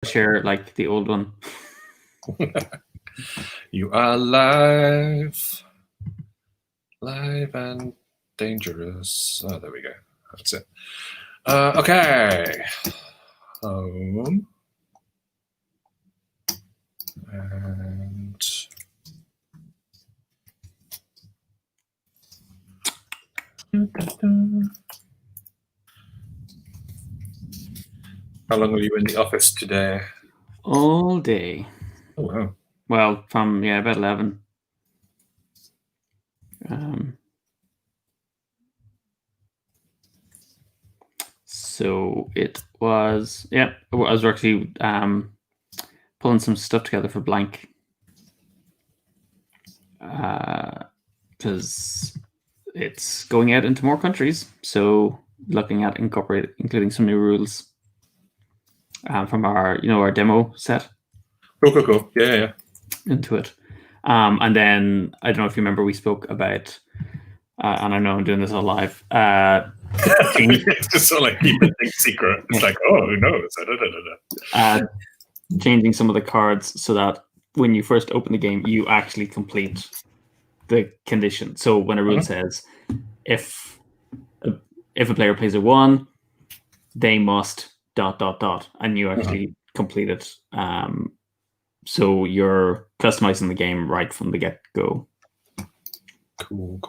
share like the old one. You are live and dangerous. Oh, there we go. That's it. Okay. Home. And how long were you in the office today? All day. Oh wow. Well, from about 11. So it was I was actually pulling some stuff together for Blank because it's going out into more countries. So looking at including some new rules from our our demo set. Cool. Yeah. Into it. And then I don't know if you remember we spoke about and I know I'm doing this all live. It's just sort of like keep a big secret. It's like, oh, who knows? Changing some of the cards so that when you first open the game, you actually complete the condition. So when a rule says if a player plays a 1, they must ... and you actually complete it. So you're customizing the game right from the get-go. Cool.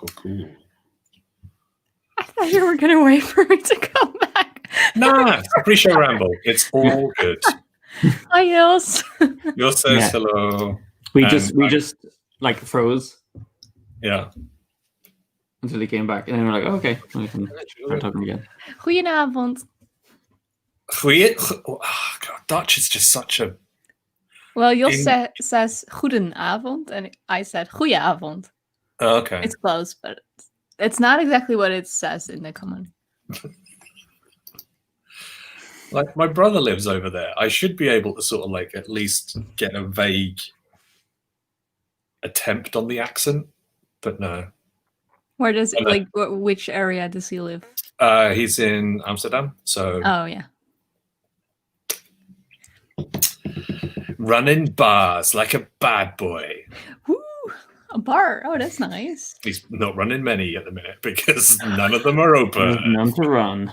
I thought you were going to wait for me to come back. Nah, it's a pre-show ramble. It's all good. Hi, Yos. Yos says hello. We just like froze. Yeah. Until he came back. And then we're like, okay, we can start talking again. Goedenavond. Oh, God, Dutch is just such a... Well, Jos says goedenavond, and I said goeieavond. Oh, okay. It's close, but it's not exactly what it says in the comment. Like, my brother lives over there. I should be able to sort of like at least get a vague attempt on the accent, but no. Where does which area does he live? He's in Amsterdam, so... Oh, yeah. Running bars like a bad boy. Woo! A bar. Oh, that's nice. He's not running many at the minute because none of them are open. There's none to run.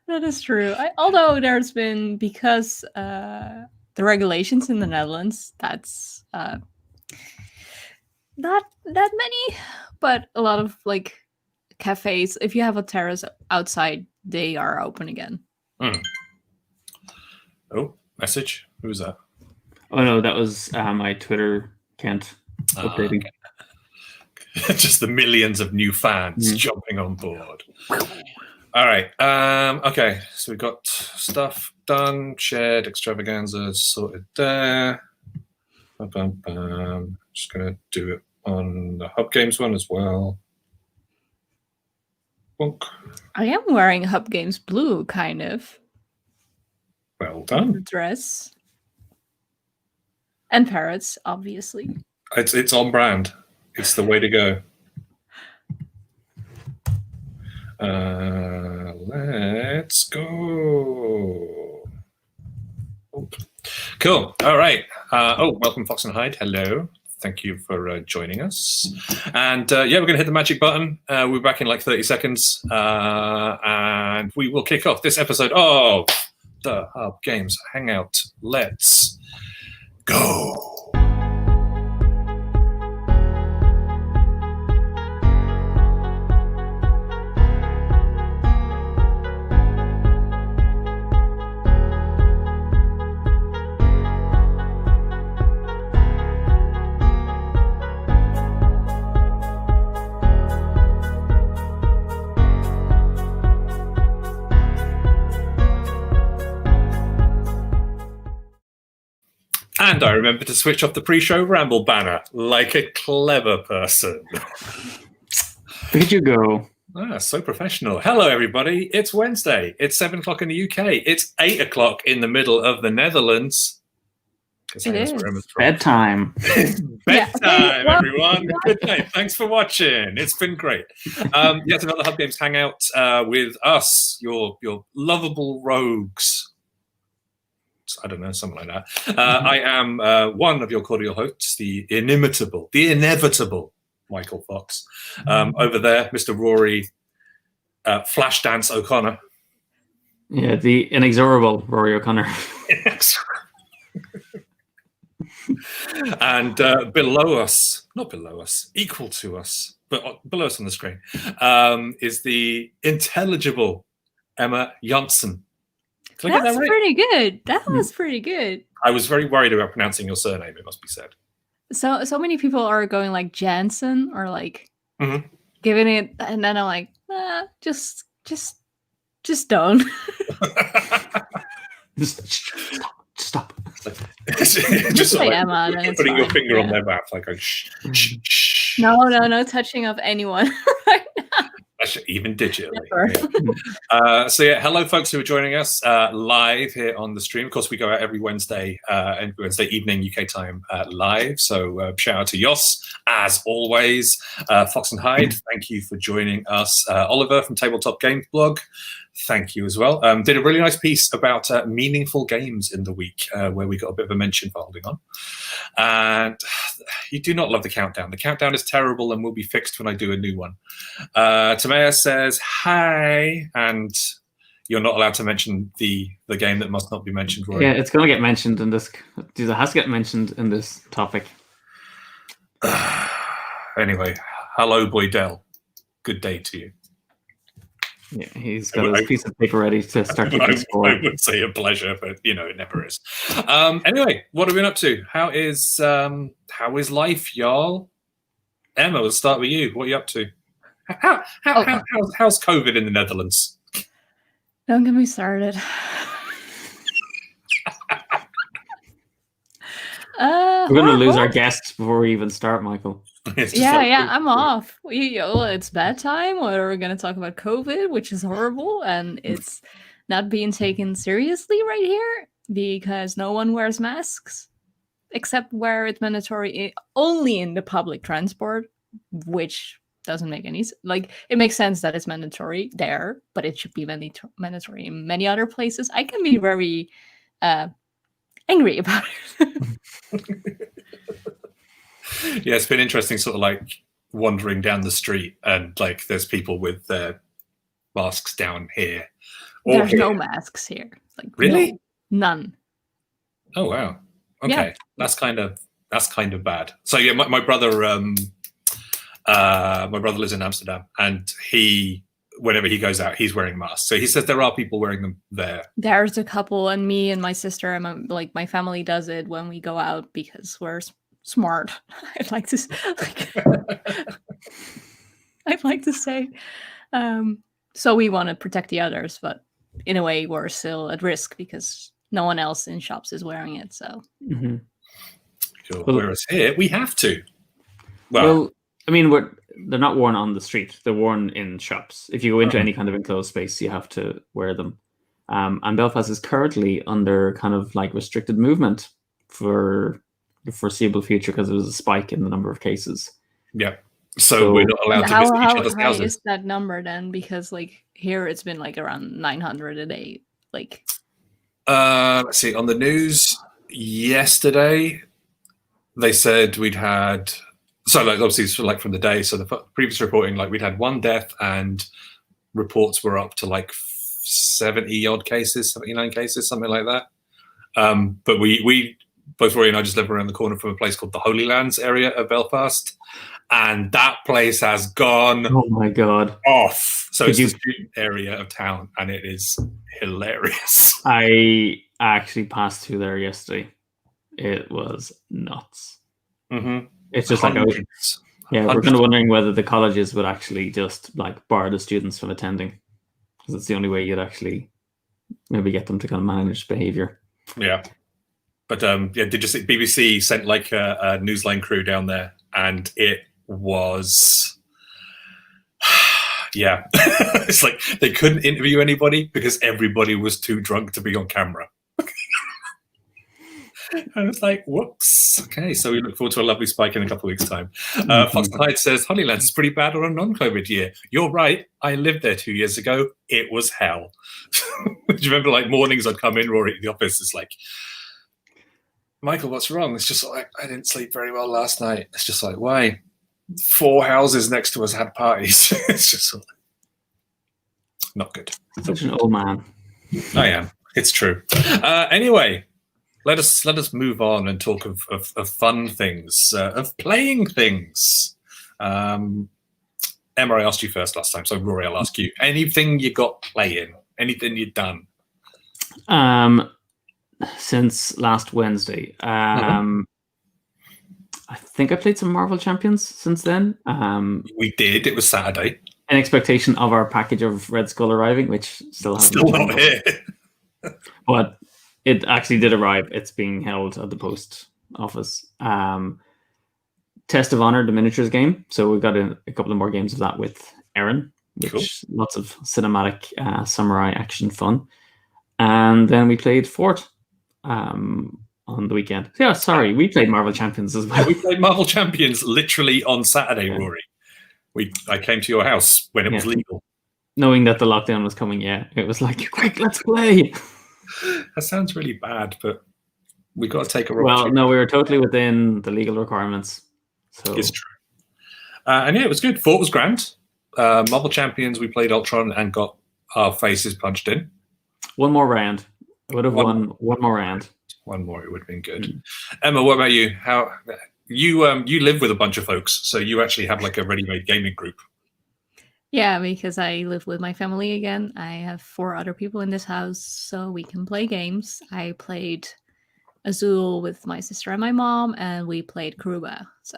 That is true. Although there's been, because the regulations in the Netherlands, that's not that many, but a lot of like cafes, if you have a terrace outside, they are open again. Oh, message. Who's that? Oh no, that was my Twitter account updating. Okay. Just the millions of new fans jumping on board. All right. Okay. So we got stuff done, shared, extravaganza sorted there. Just gonna do it on the Hub Games one as well. Bonk. I am wearing Hub Games blue, kind of. Well done. The dress. And parrots, obviously. It's on brand. It's the way to go. Let's go. Oh. Cool. All right. Welcome, Fox and Hyde. Hello. Thank you for joining us. And we're going to hit the magic button. We're back in like 30 seconds. And we will kick off this episode of the Hub Games Hangout. Let's go. And I remember to switch off the pre-show ramble banner like a clever person. Where'd you go? So professional. Hello, everybody. It's Wednesday. It's 7 o'clock in the UK. It's 8 o'clock in the middle of the Netherlands. It is. Bedtime. Bedtime, everyone. Good night. Thanks for watching. It's been great. Yet another Hub Games Hangout with us, your lovable rogues. Fox. I don't know, something like that. I am one of your cordial hosts, the inimitable, the inevitable Michael Fox. Over there, Mr. Rory Flashdance O'Connor. Yeah, the inexorable Rory O'Connor. And below us, not below us, equal to us, but below us on the screen, is the intelligible Emma Janssen. Did I get that right? Pretty good. That was pretty good. I was very worried about pronouncing your surname, it must be said. So many people are going like Jansen or like giving it, and then I'm like, just don't. Stop. Just say like Emma, then putting your finger on yeah. their mouth, like shh. No touching of anyone right now. Even digitally. So hello folks who are joining us live here on the stream. Of course, we go out every Wednesday evening UK time live. So shout out to Jos as always. Fox and Hyde, thank you for joining us. Oliver from Tabletop Games Blog, thank you as well. Did a really nice piece about meaningful games in the week where we got a bit of a mention for holding on. And you do not love the countdown. The countdown is terrible and will be fixed when I do a new one. Tamaya says, hi, and you're not allowed to mention the game that must not be mentioned, Roy. Yeah, it's going to get mentioned in this. It has to get mentioned in this topic. Anyway, hello, Boydell. Good day to you. Yeah, he's got his piece of paper ready to start keeping score. I would say a pleasure, but it never is. Anyway, what have we been up to? How is life, y'all? Emma, we'll start with you. What are you up to? How's COVID in the Netherlands? Don't get me started. We're going to lose our guests before we even start, Michael. I'm off. It's bedtime. We're going to talk about COVID, which is horrible, and it's not being taken seriously right here because no one wears masks, except where it's mandatory only in the public transport, which doesn't make any sense. Like, it makes sense that it's mandatory there, but it should be mandatory in many other places. I can be very angry about it. Yeah, it's been interesting sort of like wandering down the street and like there's people with their masks down here. There's no masks here. Like, really? No, none. Oh wow. Okay. Yeah. That's kind of bad. So yeah, my brother lives in Amsterdam and whenever he goes out, he's wearing masks. So he says there are people wearing them there. There's a couple, and me and my sister and my family does it when we go out because we're smart. I'd like to say. So we want to protect the others, but in a way, we're still at risk because no one else in shops is wearing it. So, Cool. Whereas here, we have to. Well, I mean, they're not worn on the street. They're worn in shops. If you go into any kind of enclosed space, you have to wear them. And Belfast is currently under kind of like restricted movement for the foreseeable future because there was a spike in the number of cases. Yeah. So we're not allowed to visit each other's houses. How high is that number then? Because like here it's been like around 900 a day. Like, let's see, on the news yesterday, they said we'd had, so like obviously it's like from the day, so the previous reporting, like we'd had one death and reports were up to like 70 odd cases, 79 cases, something like that. But we both Rory and I just live around the corner from a place called the Holy Lands area of Belfast, and that place has gone oh my god off. So it's the student area of town, and it is hilarious. I actually passed through there yesterday. It was nuts. Mm-hmm. It's just like we're kind of wondering whether the colleges would actually just like bar the students from attending, because it's the only way you'd actually maybe get them to kind of manage behavior. Yeah. But did you see BBC sent like a Newsline crew down there, and it was, yeah, it's like they couldn't interview anybody because everybody was too drunk to be on camera. And it's like, whoops. Okay, so we look forward to a lovely spike in a couple of weeks' time. Mhm. Fox and Hyde says, Honeylands is pretty bad on a non-COVID year. You're right. I lived there 2 years ago. It was hell. Do you remember, like, mornings I'd come in, Rory, at the office. It's like, Michael, what's wrong? It's just like, I didn't sleep very well last night. It's just like, why? 4 houses next to us had parties. It's just not good. Such an old man. I am. It's true. Anyway, let us move on and talk of fun things, of playing things. Emma, I asked you first last time, so Rory, I'll ask you. Anything you got playing? Anything you've done? Since last Wednesday, I think I played some Marvel Champions since then. We did. It was Saturday. In expectation of our package of Red Skull arriving, which still hasn't. Still not here. But it actually did arrive. It's being held at the post office. Test of Honor, the miniatures game. So we've got a couple of more games of that with Erin, which Cool. Lots of cinematic samurai action fun. And then we played Fort on the weekend. Yeah, sorry, we played Marvel Champions as well. We played Marvel Champions literally on Saturday, Rory. I came to your house when it was legal. Knowing that the lockdown was coming, it was like, quick, let's play. That sounds really bad, but we got to take a Well, no, we were totally within the legal requirements. So it's true. And yeah, it was good. Fort was grand. Marvel Champions, we played Ultron and got our faces punched in. One more round. I would have won one more round. One more, it would have been good. Emma, what about you? How you live with a bunch of folks, so you actually have like a ready-made gaming group. Yeah, because I live with my family again. I have 4 other people in this house, so we can play games. I played Azul with my sister and my mom, and we played Karuba. So,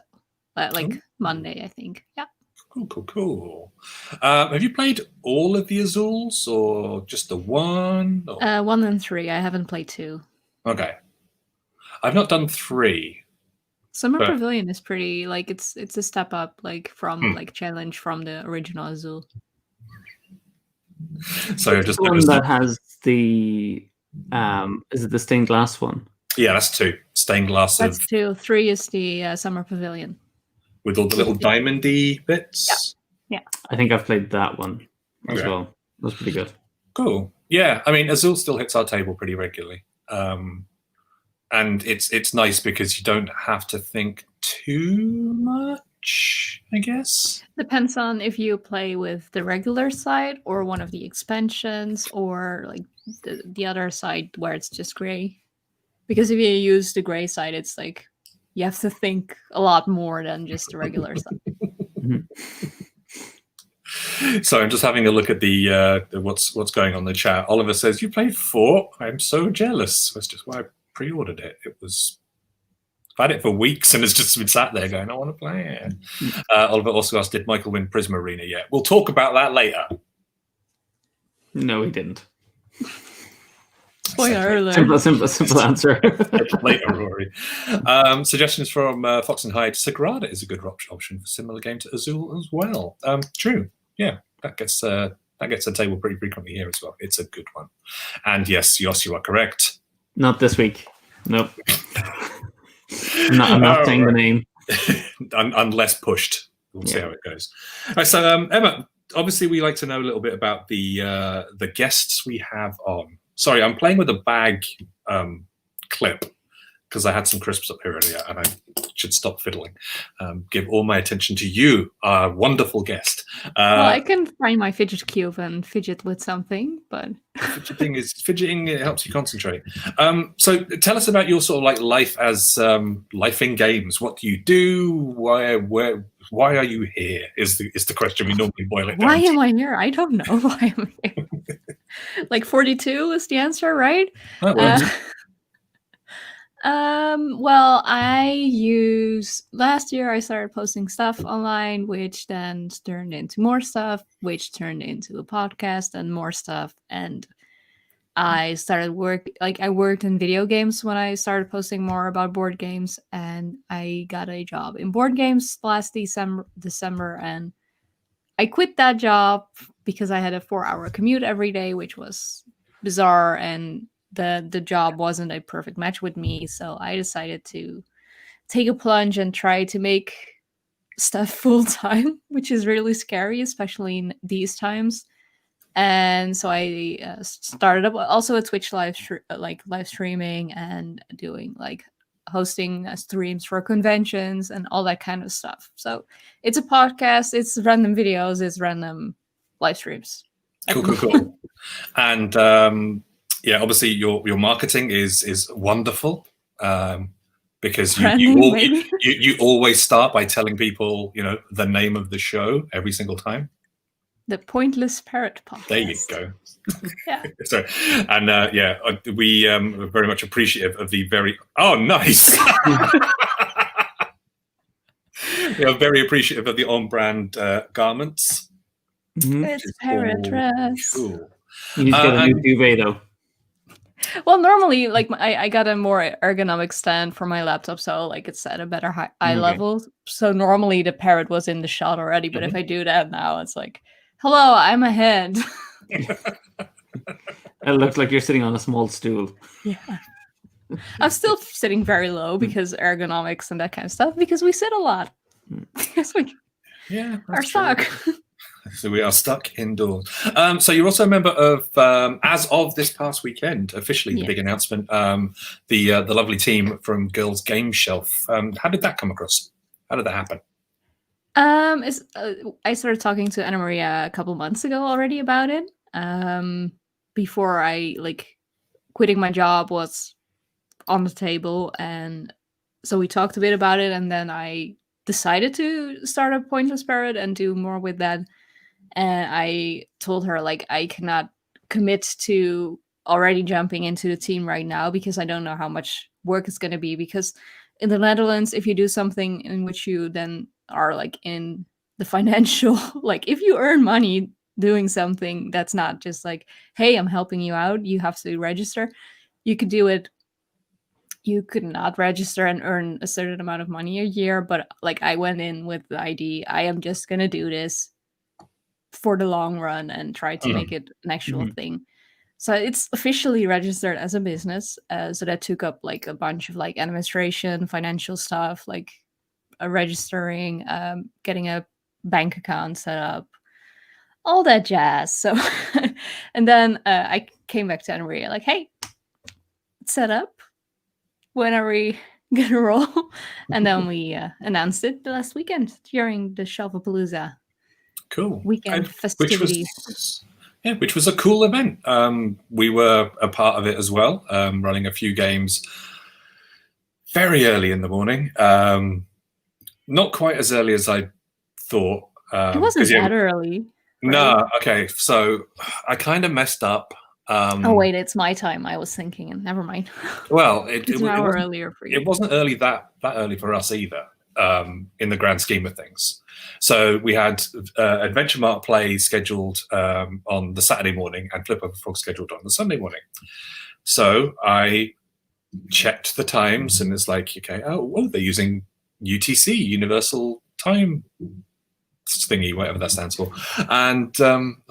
Monday, I think. Yeah. Cool. Have you played all of the Azuls, or just the one? Or... 1 and 3. I haven't played 2. Okay. I've not done 3. Summer Pavilion is pretty it's a step up from challenge from the original Azul. So just the one that has the is it the stained glass one? Yeah, that's 2. Stained glass. That's 2. 3 is the Summer Pavilion with all the little diamondy bits. Yeah. I think I've played that one as well. That was pretty good. Cool. Yeah, I mean, Azul still hits our table pretty regularly. And it's nice because you don't have to think too much, I guess. Depends on if you play with the regular side or one of the expansions or like the other side where it's just gray. Because if you use the gray side, it's like you have to think a lot more than just the regular side. So I'm just having a look at the what's going on in the chat. Oliver says, "You played 4? I'm so jealous." That's just why I pre-ordered it. I've had it for weeks and it's just been sat there going, I want to play it. Oliver also asked, did Michael win Prism Arena yet? We'll talk about that later. No, he didn't. Spoiler alert. Simple answer. Later, Rory. Suggestions from Fox and Hyde. Sagrada is a good option for similar game to Azul as well. True. Yeah, that gets a table pretty frequently here as well. It's a good one. And yes, Yoss, you are correct. Not this week. Nope. I'm not saying the name. Unless pushed. We'll see how it goes. All right, so Emma, obviously we like to know a little bit about the guests we have on. Sorry, I'm playing with a bag clip because I had some crisps up here earlier and I should stop fiddling. Give all my attention to you, our wonderful guest. Well, I can find my fidget cube and fidget with something, but fidgeting it helps you concentrate. So tell us about your sort of like life as life in games. What do you do? Why are you here? Is the question we normally boil it down. Why am I here? I don't know why I'm here. Like 42 is the answer, right? That works. Well, last year I started posting stuff online, which then turned into more stuff, which turned into a podcast and more stuff. And I started I worked in video games when I started posting more about board games, and I got a job in board games last December, and I quit that job because I had a 4-hour commute every day, which was bizarre, and the job wasn't a perfect match with me. So I decided to take a plunge and try to make stuff full time, which is really scary, especially in these times. And so I started up also a Twitch live streaming and doing like hosting streams for conventions and all that kind of stuff. So it's a podcast, it's random videos, it's random live streams. Cool. And obviously your marketing is wonderful, because you always start by telling people, the name of the show every single time. The Pointless Parrot podcast. There you go. Yeah. Sorry. And we are very much appreciative of the very... Oh, nice. We are very appreciative of the on-brand garments. Mm-hmm. It's parrot dress. Cool. You need to get a new duvet, though. Well, normally, like I got a more ergonomic stand for my laptop, so like it's at a better eye level. So normally the parrot was in the shot already, but if I do that now, it's like, hello, I'm ahead. It looks like you're sitting on a small stool. Yeah. I'm still sitting very low because ergonomics and that kind of stuff, because we sit a lot. Because we are stuck. So we are stuck indoors. So you're also a member of, as of this past weekend, officially the big announcement, the lovely team from Girls Game Shelf. How did that come across? How did that happen? I started talking to Anna Maria a couple months ago already about it. Before I quitting my job was on the table, and so we talked a bit about it, and then I decided to start a Pointless Parrot and do more with that. And I told her I cannot commit to already jumping into the team right now because I don't know how much work it's going to be. Because in the Netherlands, if you do something in which you then are in the financial, if you earn money doing something that's not just hey, I'm helping you out, you have to register. You could do it. You could not register and earn a certain amount of money a year. But I went in with the idea, I am just going to do this for the long run and try to make it an actual thing. So it's officially registered as a business. So that took up a bunch of administration, financial stuff, registering, getting a bank account set up, all that jazz. So, and then I came back to Anna Maria hey, it's set up. When are we gonna roll? And then we announced it the last weekend during the Shelfapalooza. Cool. Weekend festivities. Which was a cool event. We were a part of it as well, running a few games very early in the morning. Not quite as early as I thought. It wasn't that early. Right? No, okay. So I kind of messed up. Oh wait, it's my time. I was thinking, and never mind. Well, it's an hour earlier for you. It wasn't early that early for us either. In the grand scheme of things. So we had Adventure Mark play scheduled on the Saturday morning and Flip Over Frog scheduled on the Sunday morning. So I checked the times and it's okay, they're using UTC, Universal Time thingy, whatever that stands for. And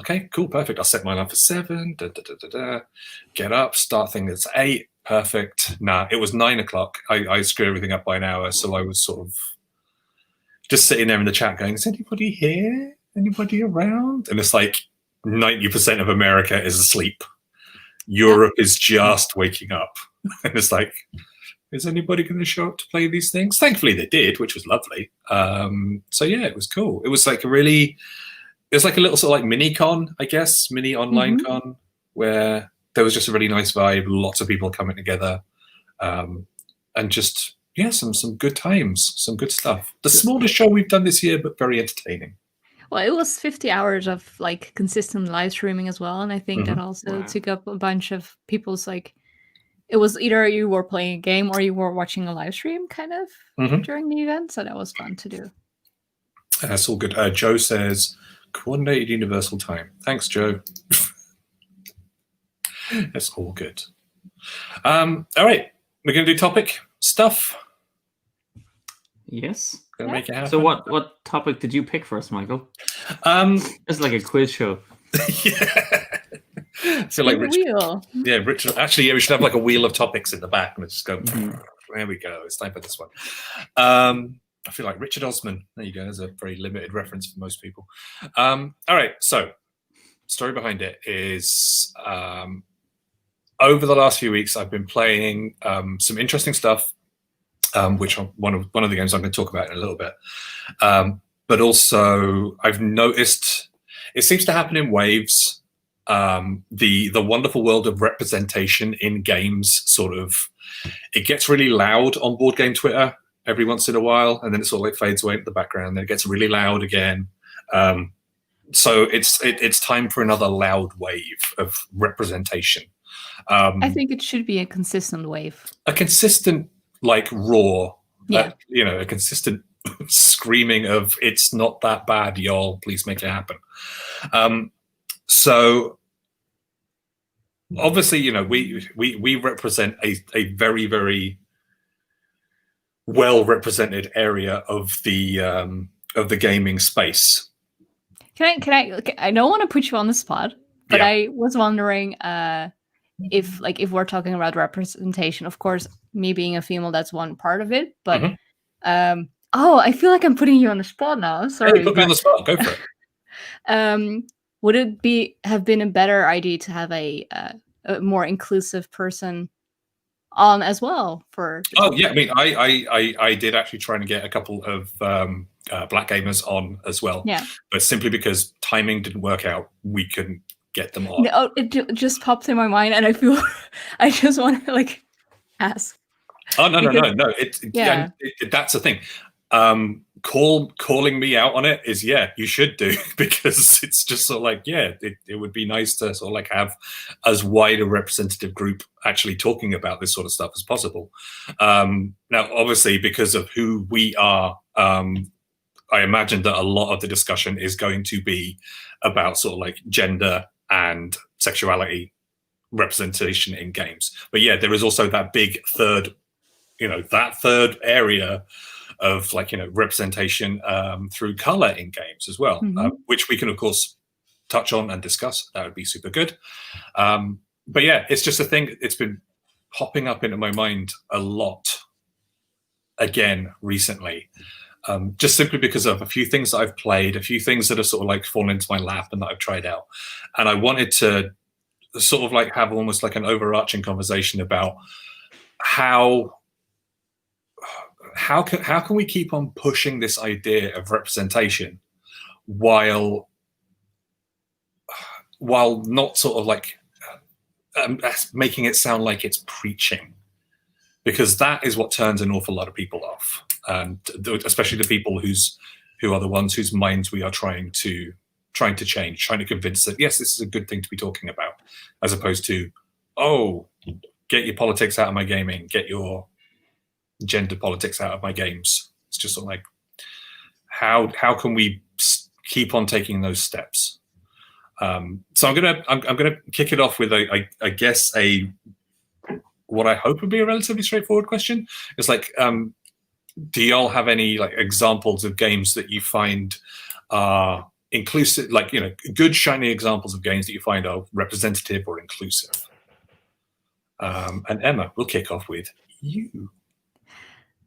okay, cool, perfect. I'll set mine up for 7, get up, start thing at 8. Perfect. Nah, it was 9 o'clock. I screwed everything up by an hour, so I was sort of just sitting there in the chat going, is anybody here? Anybody around? And it's 90% of America is asleep. Europe is just waking up. And it's is anybody going to show up to play these things? Thankfully they did, which was lovely. So yeah, it was cool. It was it was a little sort of mini con, I guess, mini online con, where there was just a really nice vibe, lots of people coming together, and just, some good times, some good stuff. The smallest show we've done this year, but very entertaining. Well, it was 50 hours of consistent live streaming as well. And I think that also took up a bunch of people's it was either you were playing a game or you were watching a live stream kind of during the event. So that was fun to do. That's all good. Joe says, coordinated universal time. Thanks, Joe. That's all good. All right, we're going to do topic stuff. Yes. Gonna make it happen. So what topic did you pick for us, Michael? It's like a quiz show. Yeah. I feel Richard. Wheel. Yeah, Richard. Actually, we should have a wheel of topics in the back and just go. There we go. It's time for this one. I feel like Richard Osman. There you go. There's a very limited reference for most people. All right. So, story behind it is over the last few weeks, I've been playing some interesting stuff, which one of the games I'm going to talk about in a little bit. But also, I've noticed it seems to happen in waves. The wonderful world of representation in games it gets really loud on board game Twitter every once in a while, and then it sort of like fades away in the background. Then it gets really loud again. So it's time for another loud wave of representation. I think it should be a consistent wave. A consistent, like, roar. Yeah. A consistent screaming of "It's not that bad, y'all. Please make it happen." So obviously, we represent a very, very well represented area of the gaming space. Can I don't want to put you on the spot, but Yeah. I was wondering if we're talking about representation, of course, me being a female, that's one part of it. But I feel like I'm putting you on the spot now. Sorry. Hey, put me on the spot. Go for it. Would it have been a better idea to have a more inclusive person on as well for? Oh yeah, I mean, I did actually try and get a couple of black gamers on as well. Yeah. But simply because timing didn't work out, we couldn't get them on. No, it just popped in my mind, and I feel I just want to ask. Oh no. Yeah. That's the thing. Calling me out on it is you should do, because it's just sort of like it would be nice to sort of like have as wide a representative group actually talking about this sort of stuff as possible. Now, obviously, because of who we are, I imagine that a lot of the discussion is going to be about sort of like gender and sexuality representation in games. But there is also that big third area of representation through color in games as well, which we can of course touch on and discuss. That would be super good. But it's just a thing. It's been popping up into my mind a lot again recently, just simply because of a few things that I've played, a few things that have sort of like fallen into my lap and that I've tried out, and I wanted to sort of like have almost like an overarching conversation about how can we keep on pushing this idea of representation while not sort of like making it sound like it's preaching, because that is what turns an awful lot of people off, and especially the people who are the ones whose minds we are trying to change, trying to convince that yes, this is a good thing to be talking about, as opposed to, oh, get your politics out of my gaming, get your gender politics out of my games. It's just sort of like, how can we keep on taking those steps? So I'm gonna kick it off with I guess what I hope would be a relatively straightforward question. It's like, do y'all have any like examples of games that you find are inclusive, like good shiny examples of games that you find are representative or inclusive? And Emma, we'll kick off with you.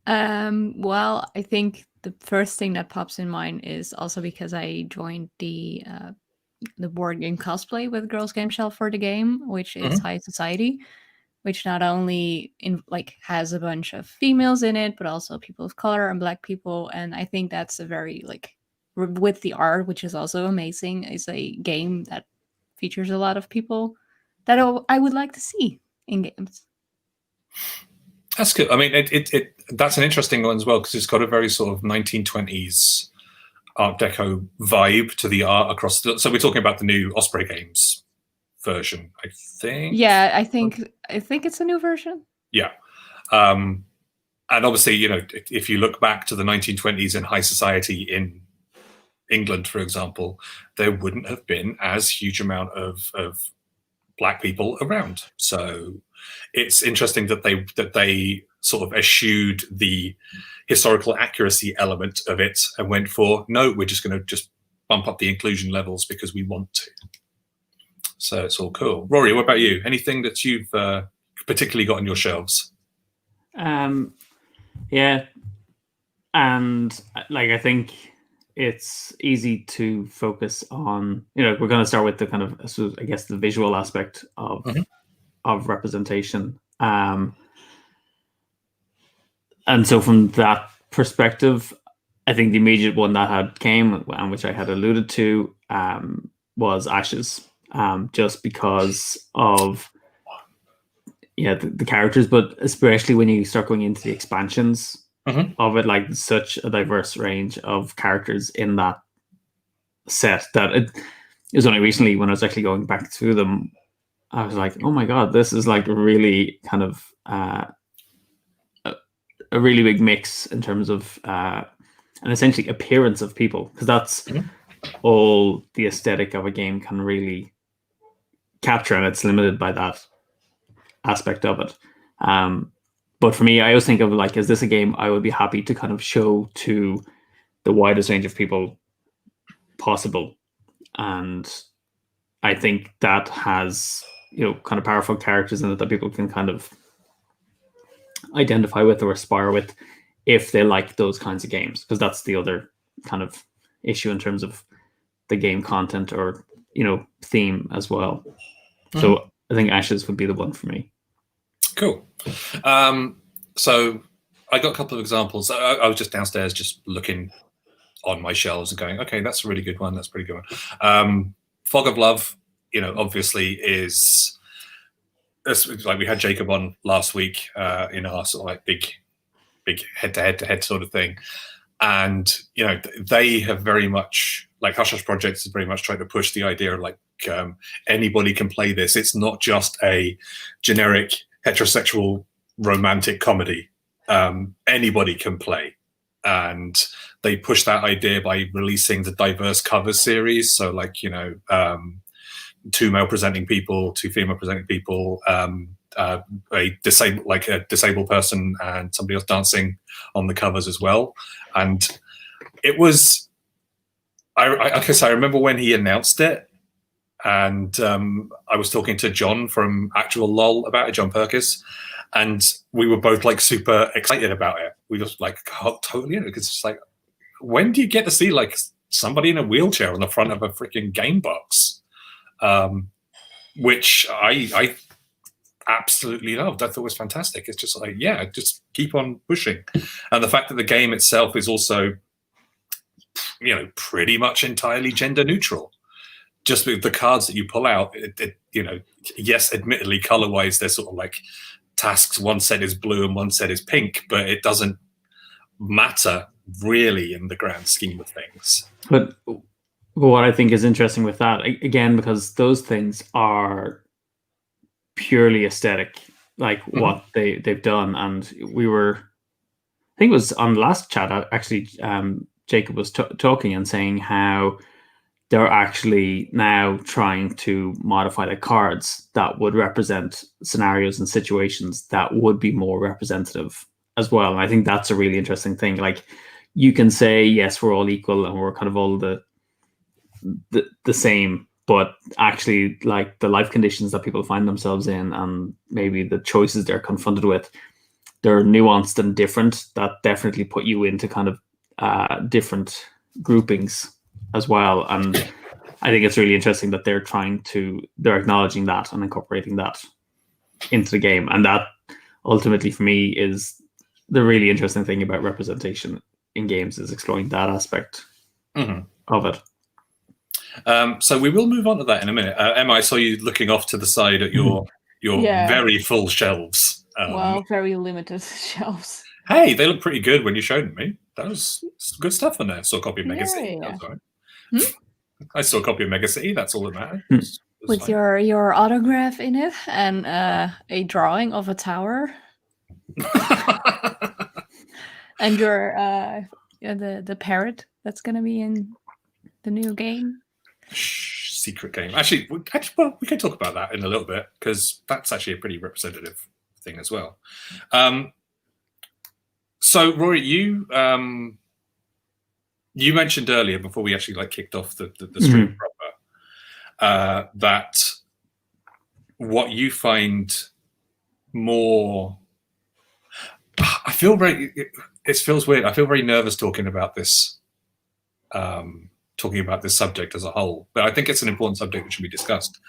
Well, I think the first thing that pops in mind is also because I joined the board game cosplay with Girls Game Shelf for the game, which is High Society, which not only has a bunch of females in it, but also people of color and Black people. And I think that's a very with the art, which is also amazing, is a game that features a lot of people that I would like to see in games. That's good. I mean, that's an interesting one as well, because it's got a very sort of 1920s Art Deco vibe to the art across. So we're talking about the new Osprey Games version, I think. Yeah, I think it's a new version. Yeah, and obviously, if you look back to the 1920s in high society in England, for example, there wouldn't have been as huge amount of Black people around. So it's interesting that they sort of eschewed the historical accuracy element of it and went for, no, we're just going to just bump up the inclusion levels because we want to. So it's all cool. Rory, what about you? Anything that you've particularly got on your shelves? Yeah, and like I think it's easy to focus on. We're going to start with the kind of, I guess, the visual aspect of representation. And so from that perspective, I think the immediate one that came, and which I had alluded to, was Ashes, just because of the characters, but especially when you start going into the expansions of it, like such a diverse range of characters in that set that it was only recently when I was actually going back through them, I was like, oh my god, this is like really kind of a really big mix in terms of an essentially appearance of people, because that's all the aesthetic of a game can really capture, and it's limited by that aspect of it. But for me, I always think of like, is this a game I would be happy to kind of show to the widest range of people possible? And I think that has kind of powerful characters in it that people can kind of identify with or aspire with if they like those kinds of games, because that's the other kind of issue in terms of the game content or theme as well. So I think Ashes would be the one for me. Cool. So I got a couple of examples. I was just downstairs just looking on my shelves and going, okay, that's a really good one, that's a pretty good one. Fog of Love, obviously is like, we had Jacob on last week in our sort of like big head-to-head sort of thing, and they have very much, like, Hush Hush Projects has very much tried to push the idea of like anybody can play this. It's not just a generic heterosexual romantic comedy. Anybody can play, and they push that idea by releasing the diverse covers series. So like 2 male presenting people, 2 female presenting people, a disabled person and somebody else dancing on the covers as well. And it was, I guess I remember when he announced it, and I was talking to John from Actual LOL about it, John Perkis, and we were both like super excited about it. We just like, oh, totally, because it's like, when do you get to see like somebody in a wheelchair on the front of a freaking game box? Which I absolutely loved. I thought was fantastic. It's just like, yeah, just keep on pushing. And the fact that the game itself is also, pretty much entirely gender neutral. Just with the cards that you pull out, yes, admittedly, color-wise, they're sort of like tasks. One set is blue and one set is pink, but it doesn't matter really in the grand scheme of things. But what I think is interesting with that, again, because those things are purely aesthetic, like what they've done. And we were, I think it was on the last chat, actually, Jacob was talking and saying how they're actually now trying to modify the cards that would represent scenarios and situations that would be more representative as well. And I think that's a really interesting thing. Like, you can say, yes, we're all equal and we're kind of all the same, but actually, like, the life conditions that people find themselves in and maybe the choices they're confronted with, they're nuanced and different. That definitely put you into kind of different groupings as well. And I think it's really interesting that they're acknowledging that and incorporating that into the game. And that ultimately, for me, is the really interesting thing about representation in games, is exploring that aspect of it. So we will move on to that in a minute. Emma, I saw you looking off to the side at your very full shelves. Very limited shelves. Hey, they look pretty good when you showed me. That was good stuff on there. I saw a copy of Mega City. Yeah. I saw a copy of Mega City. That's all that matters. With your autograph in it and a drawing of a tower. And your the parrot that's going to be in the new game. Secret game. Actually, we can talk about that in a little bit, because that's actually a pretty representative thing as well. So, Rory, you mentioned earlier, before we actually kicked off the stream proper, that what you find more, feel very. It feels weird. I feel very nervous talking about this. Talking about this subject as a whole, but I think it's an important subject which should be discussed.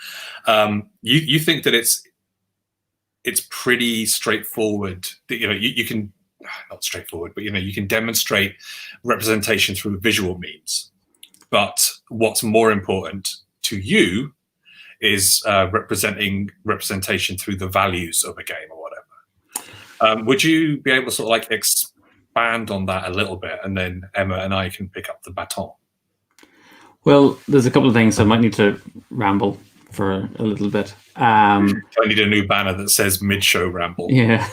You think that it's pretty straightforward. That, you can not straightforward, but you can demonstrate representation through visual means. But what's more important to you is representation through the values of a game or whatever. Would you be able to sort of like expand on that a little bit, and then Emma and I can pick up the baton? Well, there's a couple of things I might need to ramble for a little bit. I need a new banner that says mid-show ramble. Yeah.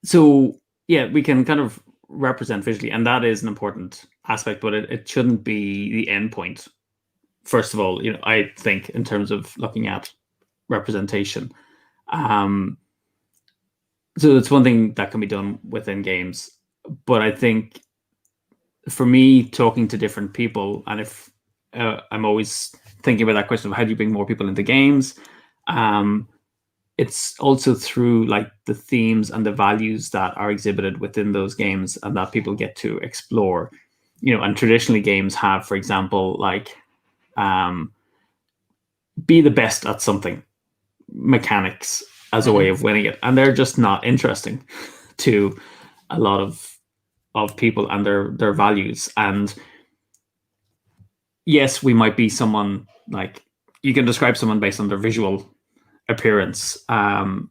So yeah, we can kind of represent visually, and that is an important aspect, but it shouldn't be the end point. First of all, I think in terms of looking at representation. So it's one thing that can be done within games, but I think for me, talking to different people, and if I'm always thinking about that question of how do you bring more people into games, it's also through like the themes and the values that are exhibited within those games and that people get to explore. And traditionally games have, for example, like be the best at something, mechanics as a way of winning it, and they're just not interesting to a lot of people and their values. And yes, we might be someone, like you can describe someone based on their visual appearance. And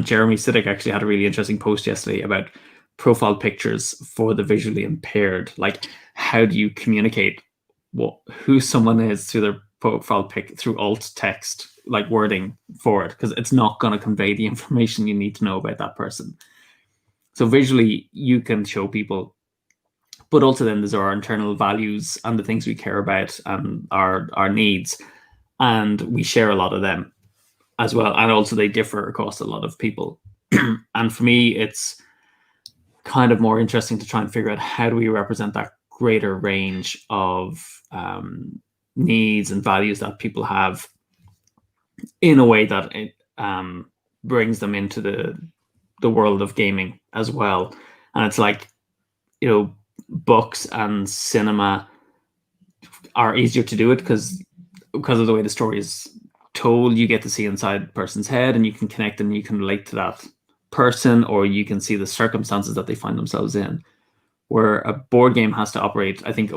Jeremy Siddick actually had a really interesting post yesterday about profile pictures for the visually impaired. Like, how do you communicate who someone is through their profile pic through alt text, like wording for it, because it's not going to convey the information you need to know about that person. So visually, you can show people, but also then there's our internal values and the things we care about and our needs, and we share a lot of them as well. And also they differ across a lot of people. And for me, it's kind of more interesting to try and figure out how do we represent that greater range of needs and values that people have in a way that it brings them into the world of gaming as well. And it's like, books and cinema are easier to do it because of the way the story is told. You get to see inside a person's head and you can connect and you can relate to that person, or you can see the circumstances that they find themselves in. Where a board game has to operate, I think,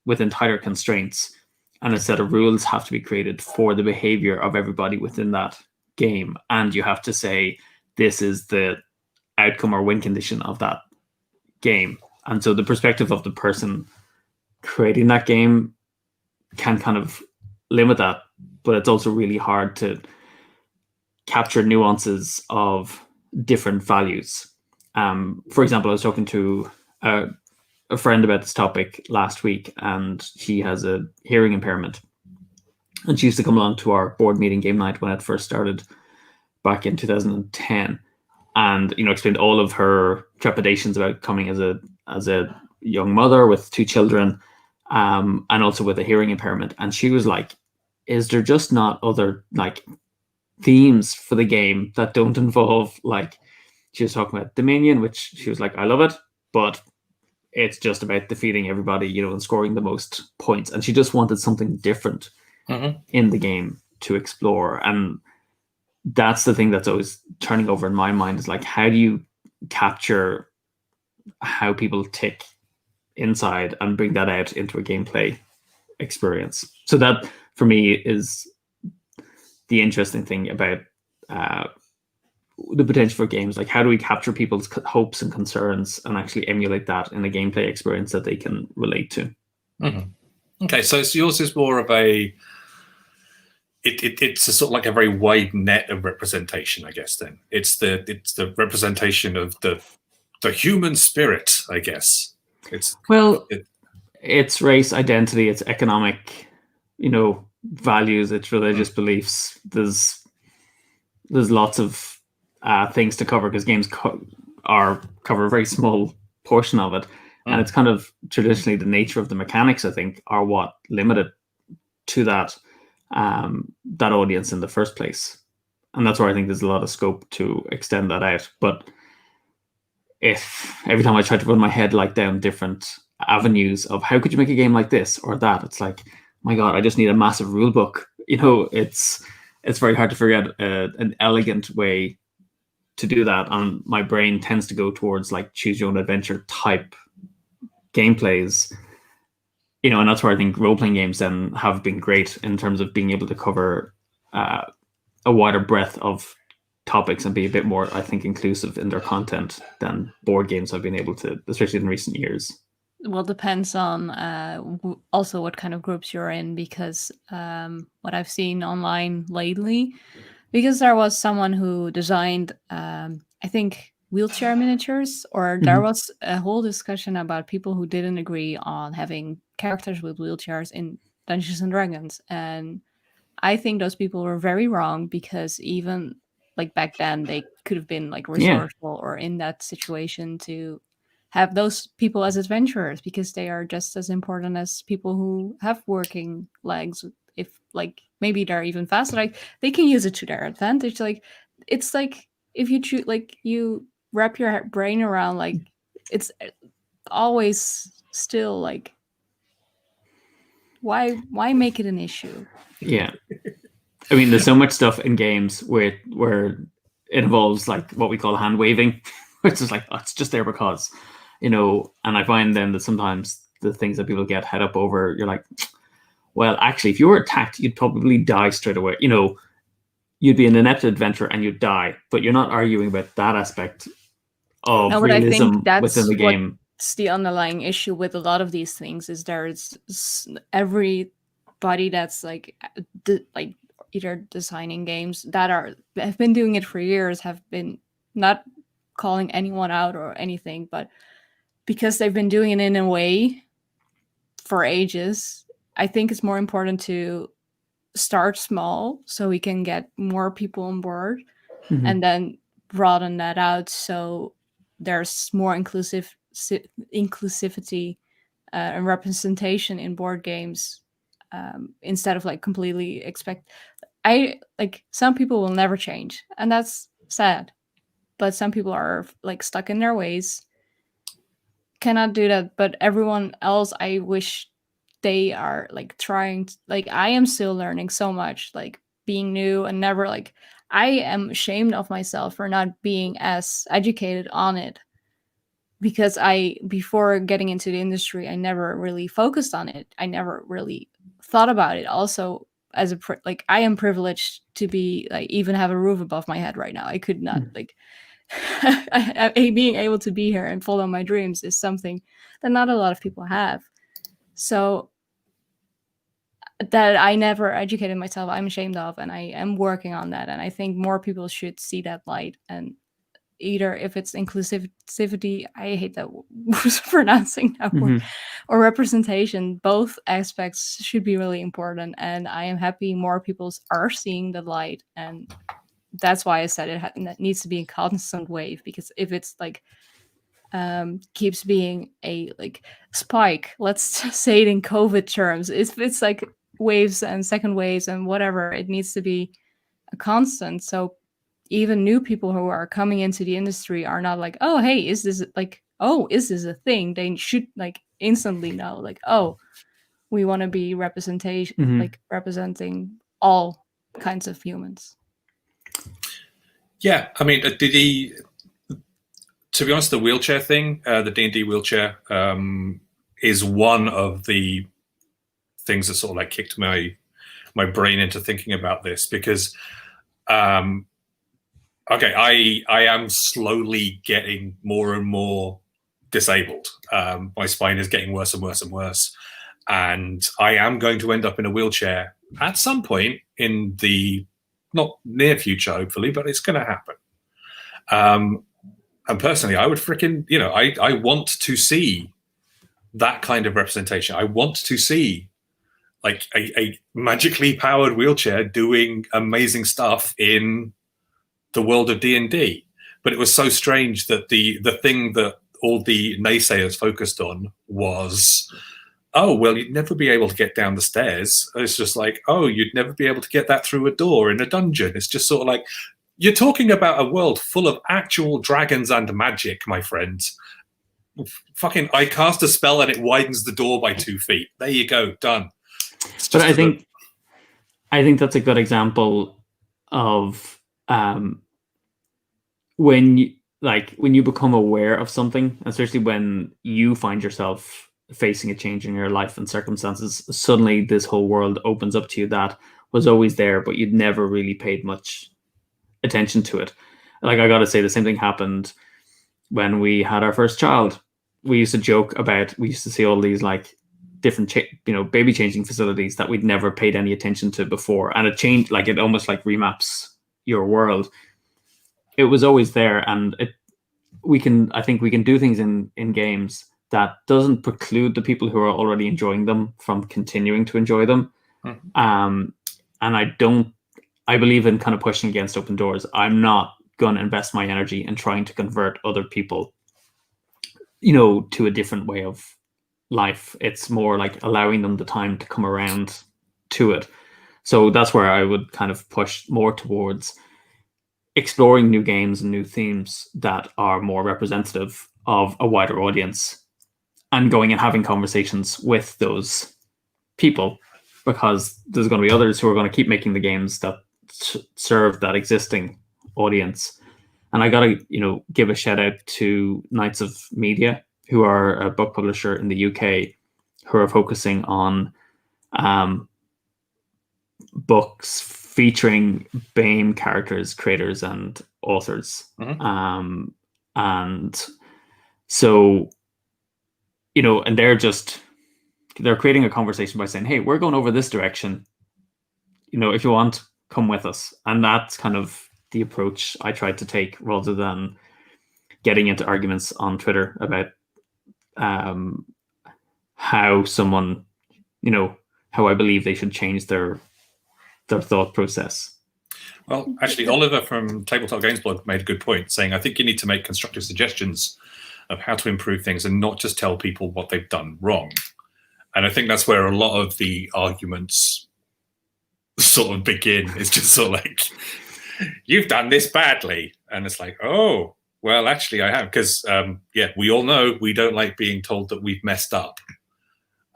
with entire constraints, and a set of rules have to be created for the behavior of everybody within that game. And you have to say, this is the outcome or win condition of that game. And so the perspective of the person creating that game can kind of limit that, but it's also really hard to capture nuances of different values. For example, I was talking to a friend about this topic last week, and she has a hearing impairment. And she used to come along to our board meeting game night when it first started back in 2010, and explained all of her trepidations about coming as a young mother with 2 children, and also with a hearing impairment. And she was like, is there just not other like themes for the game that don't involve, like, she was talking about Dominion, which she was like, I love it, but it's just about defeating everybody, and scoring the most points. And she just wanted something different in the game to explore. And that's the thing that's always turning over in my mind, is like, how do you capture how people tick inside and bring that out into a gameplay experience? So that for me is the interesting thing about the potential for games. Like, how do we capture people's hopes and concerns and actually emulate that in a gameplay experience that they can relate to? Okay, so yours is more of a it's a sort of like a very wide net of representation, I guess. Then it's the representation of the human spirit, I guess. It's race, identity, it's economic, values, it's religious beliefs. There's lots of things to cover, because games cover a very small portion of it. And it's kind of traditionally the nature of the mechanics, I think, are what limit it to that audience in the first place. and that's where I think there's a lot of scope to extend that out. But if every time I try to run my head like down different avenues of how could you make a game like this or that, it's like, my God, I just need a massive rule book. It's very hard to figure out an elegant way to do that, and my brain tends to go towards like choose your own adventure type gameplays. And that's where I think role-playing games then have been great in terms of being able to cover a wider breadth of topics and be a bit more, I think, inclusive in their content than board games have been able to, especially in recent years. Well, depends on also what kind of groups you're in, because what I've seen online lately, because there was someone who designed, I think, wheelchair miniatures, or there was a whole discussion about people who didn't agree on having characters with wheelchairs in Dungeons and Dragons. And I think those people were very wrong, because even like back then they could have been like resourceful or in that situation to have those people as adventurers, because they are just as important as people who have working legs. If like maybe they're even faster, like they can use it to their advantage. Like it's like if you choose, like you wrap your brain around, like it's always still like why make it an issue? Yeah. I mean, there's so much stuff in games where it involves like what we call hand waving, which is like, oh, it's just there because, and I find then that sometimes the things that people get head up over, you're like, well, actually, if you were attacked, you'd probably die straight away. You'd be an inept adventurer and you'd die, but you're not arguing about that aspect of realism I think that's within the game. What's the underlying issue with a lot of these things is there's everybody that's like either designing games that have been doing it for years, have been not calling anyone out or anything, but because they've been doing it in a way for ages, I think it's more important to start small so we can get more people on board and then broaden that out so there's more inclusivity and representation in board games, instead of like completely some people will never change, and that's sad, but some people are like stuck in their ways, cannot do that. But everyone else, I wish they are like trying to, like I am still learning so much, like being new and never like I am ashamed of myself for not being as educated on it, because before getting into the industry, I never really focused on it. I never really thought about it. Also, as I am privileged to be like even have a roof above my head right now. I could not like being able to be here and follow my dreams is something that not a lot of people have. So that I never educated myself, I'm ashamed of, and I am working on that. And I think more people should see that light, and either if it's inclusivity, I hate that pronouncing that word, or representation, both aspects should be really important. And I am happy more people are seeing the light, and that's why I said it needs to be a constant wave, because if it's like keeps being a like spike, let's just say it in COVID terms, if it's like waves and second waves and whatever, it needs to be a constant. So even new people who are coming into the industry are not like, oh, hey, is this a thing? They should like instantly know, like, oh, we want to be like representing all kinds of humans. Yeah, I mean, to be honest, the wheelchair thing, the D&D wheelchair, is one of the things that sort of like kicked my brain into thinking about this, because okay, I am slowly getting more and more disabled. My spine is getting worse and worse and worse, and I am going to end up in a wheelchair at some point in the not near future, hopefully, but it's going to happen. And personally, I would freaking, I want to see that kind of representation. I want to see like a magically powered wheelchair doing amazing stuff in the world of D&D. But it was so strange that the thing that all the naysayers focused on was oh, well, you'd never be able to get down the stairs. It's just like, oh, you'd never be able to get that through a door in a dungeon. It's just sort of like, you're talking about a world full of actual dragons and magic, my friend. Fucking, I cast a spell and it widens the door by 2 feet. There you go, done. But I think that's a good example of when you become aware of something, especially when you find yourself facing a change in your life and circumstances, suddenly this whole world opens up to you that was always there, but you'd never really paid much attention to it. Like, I gotta say, the same thing happened when we had our first child. We used to joke about, we used to see all these like different baby changing facilities that we'd never paid any attention to before, and it changed, like, it almost like remaps your world. It was always there, and I think we can do things in games that doesn't preclude the people who are already enjoying them from continuing to enjoy them. And I believe in kind of pushing against open doors. I'm not going to invest my energy in trying to convert other people, to a different way of life. It's more like allowing them the time to come around to it. So that's where I would kind of push more towards exploring new games and new themes that are more representative of a wider audience, and going and having conversations with those people, because there's going to be others who are going to keep making the games that serve that existing audience. And I got to, give a shout out to Knights of Media, who are a book publisher in the UK, who are focusing on books featuring BAME characters, creators, and authors. And so, and they're creating a conversation by saying, hey, we're going over this direction. If you want, come with us. And that's kind of the approach I tried to take, rather than getting into arguments on Twitter about how someone, how I believe they should change their thought process. Well, actually, Oliver from Tabletop Games Blog made a good point, saying, I think you need to make constructive suggestions of how to improve things and not just tell people what they've done wrong. And I think that's where a lot of the arguments sort of begin. It's just sort of like, you've done this badly. And it's like, oh, well, actually I have. Because, we all know we don't like being told that we've messed up.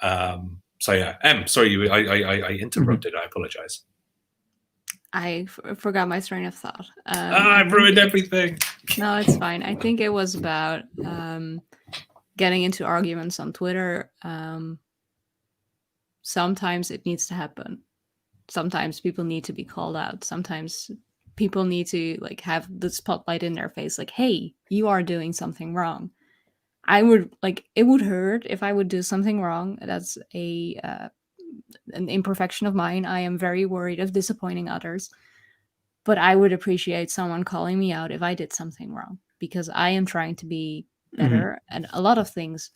So, yeah. Sorry, I interrupted. I apologize. I forgot my train of thought. I've ruined everything. No, it's fine. I think it was about getting into arguments on Twitter. Sometimes it needs to happen. Sometimes people need to be called out. Sometimes people need to have the spotlight in their face, like, hey, you are doing something wrong. It would hurt if I would do something wrong. That's an imperfection of mine. I am very worried of disappointing others, but I would appreciate someone calling me out if I did something wrong, because I am trying to be better at a lot of things.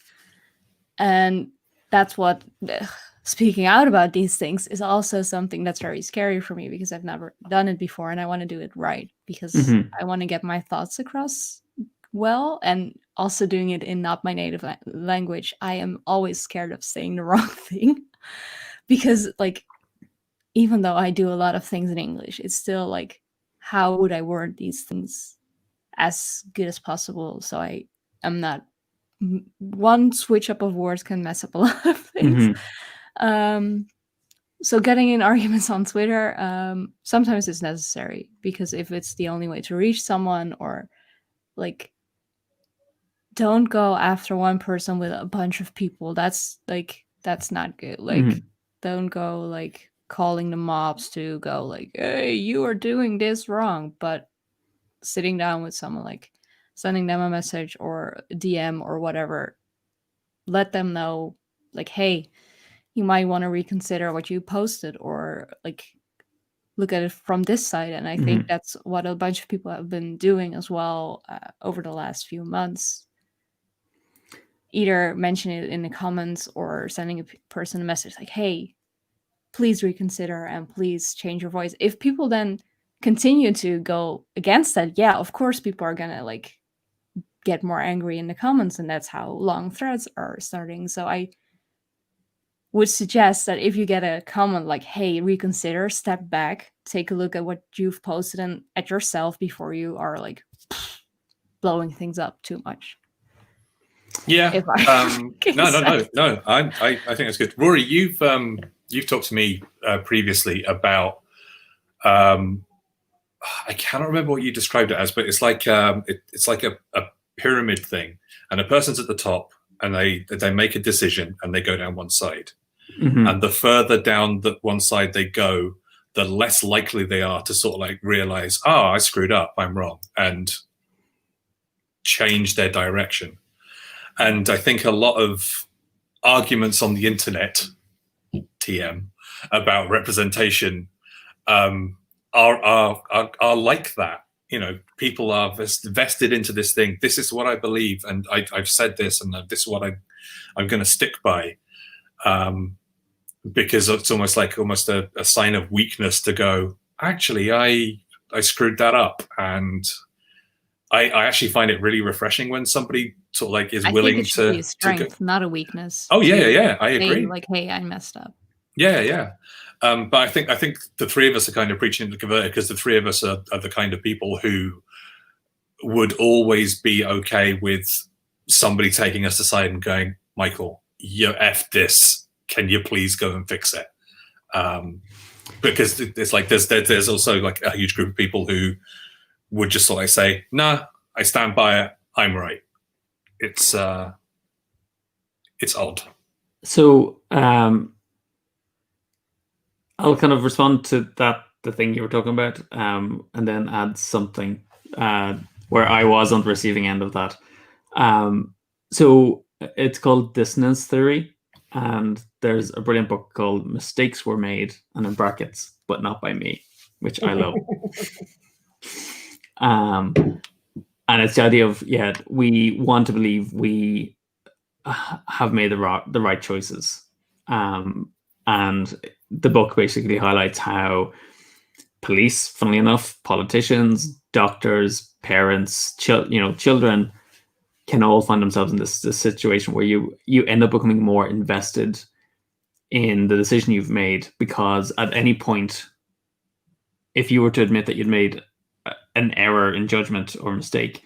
And that's what speaking out about these things is also something that's very scary for me, because I've never done it before, and I want to do it right, because I want to get my thoughts across well, and also doing it in not my native language. I am always scared of saying the wrong thing, because even though I do a lot of things in English, it's still how would I word these things as good as possible, so I am not, one switch up of words can mess up a lot of things. So getting in arguments on Twitter, sometimes it's necessary, because if it's the only way to reach someone, or don't go after one person with a bunch of people. That's not good. Don't go calling the mobs to go hey, you are doing this wrong. But sitting down with someone, sending them a message or a DM or whatever, let them know hey, you might want to reconsider what you posted, or look at it from this side. And I think that's what a bunch of people have been doing as well over the last few months. Either mention it in the comments or sending a person a message hey, please reconsider and please change your voice. If people then continue to go against that, of course people are gonna get more angry in the comments, and that's how long threads are starting. So I would suggest that if you get a comment like, hey, reconsider, step back, take a look at what you've posted and at yourself before you are like blowing things up too much. Yeah. If I No. I think that's good. Rory, you've talked to me previously about I cannot remember what you described it as, but it's like it's like a pyramid thing, and a person's at the top, and they make a decision and they go down one side, and the further down that one side they go, the less likely they are to sort of like realize, oh, I screwed up, I'm wrong, and change their direction. And I think a lot of arguments on the internet, TM, about representation are like that. You know, people are vested into this thing. This is what I believe, and I've said this, and this is what I'm going to stick by, because it's almost a sign of weakness to go, actually, I screwed that up, and I actually find it really refreshing when somebody sort of like is willing think it should to be a strength, not a weakness. Oh yeah, I agree. Like, hey, I messed up. Yeah. But I think the three of us are kind of preaching to the converted, because the three of us are the kind of people who would always be okay with somebody taking us aside and going, Michael, you F this. Can you please go and fix it? Because it's like there's also like a huge group of people who would just sort of say, nah, I stand by it. I'm right. It's odd. So I'll kind of respond to the thing you were talking about, and then add something where I was on the receiving end of that. So it's called dissonance theory, and there's a brilliant book called Mistakes Were Made, and in brackets, but not by me, which I love. And it's the idea of, we want to believe we have made the right choices. And the book basically highlights how police, funnily enough, politicians, doctors, parents, children can all find themselves in this situation where you end up becoming more invested in the decision you've made, because at any point, if you were to admit that you'd made an error in judgment or mistake,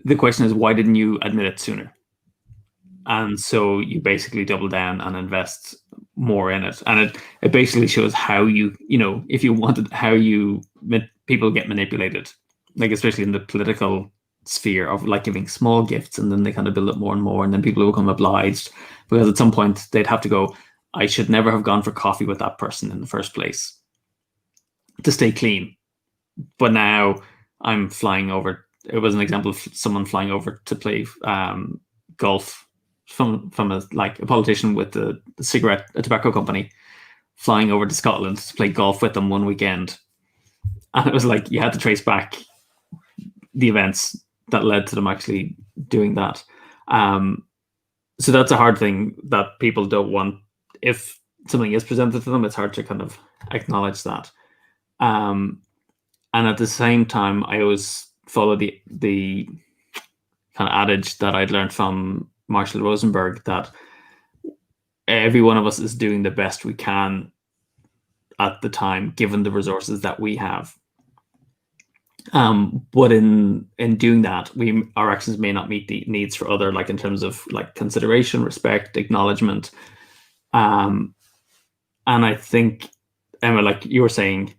the question is, why didn't you admit it sooner? And so you basically double down and invest more in it. And it basically shows how if you wanted, how people get manipulated, like especially in the political sphere, of like giving small gifts, and then they kind of build up more and more, and then people become obliged, because at some point they'd have to go, I should never have gone for coffee with that person in the first place to stay clean. But now I'm flying over. It was an example of someone flying over to play golf from a politician with a tobacco company, flying over to Scotland to play golf with them one weekend. And it was like, you had to trace back the events that led to them actually doing that. So that's a hard thing that people don't want. If something is presented to them, it's hard to kind of acknowledge that. And at the same time, I always follow the kind of adage that I'd learned from Marshall Rosenberg, that every one of us is doing the best we can at the time, given the resources that we have. But in doing that, our actions may not meet the needs for other, like in terms of like consideration, respect, acknowledgement. And I think, Emma, like you were saying,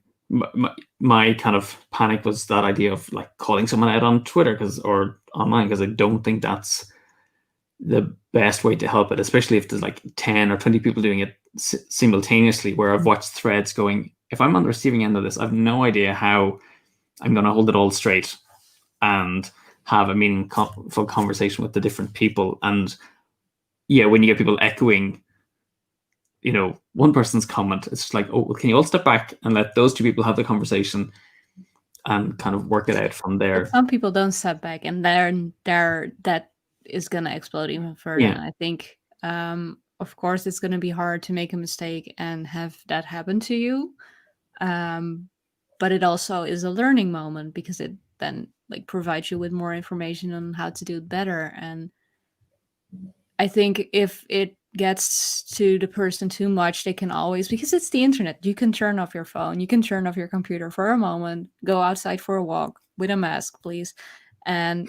my kind of panic was that idea of like calling someone out on Twitter or online, because I don't think that's the best way to help it, especially if there's like 10 or 20 people doing it simultaneously, where I've watched threads going, if I'm on the receiving end of this, I've no idea how I'm going to hold it all straight and have a meaningful conversation with the different people. And when you get people echoing, one person's comment, it's just like, oh, well, can you all step back and let those two people have the conversation and kind of work it out from there. But some people don't step back, and then that is going to explode even further. Yeah. I think, of course, it's going to be hard to make a mistake and have that happen to you. But it also is a learning moment, because it then like provides you with more information on how to do it better. And I think if it gets to the person too much, they can always, because it's the internet, you can turn off your phone, you can turn off your computer for a moment, go outside for a walk with a mask, please, and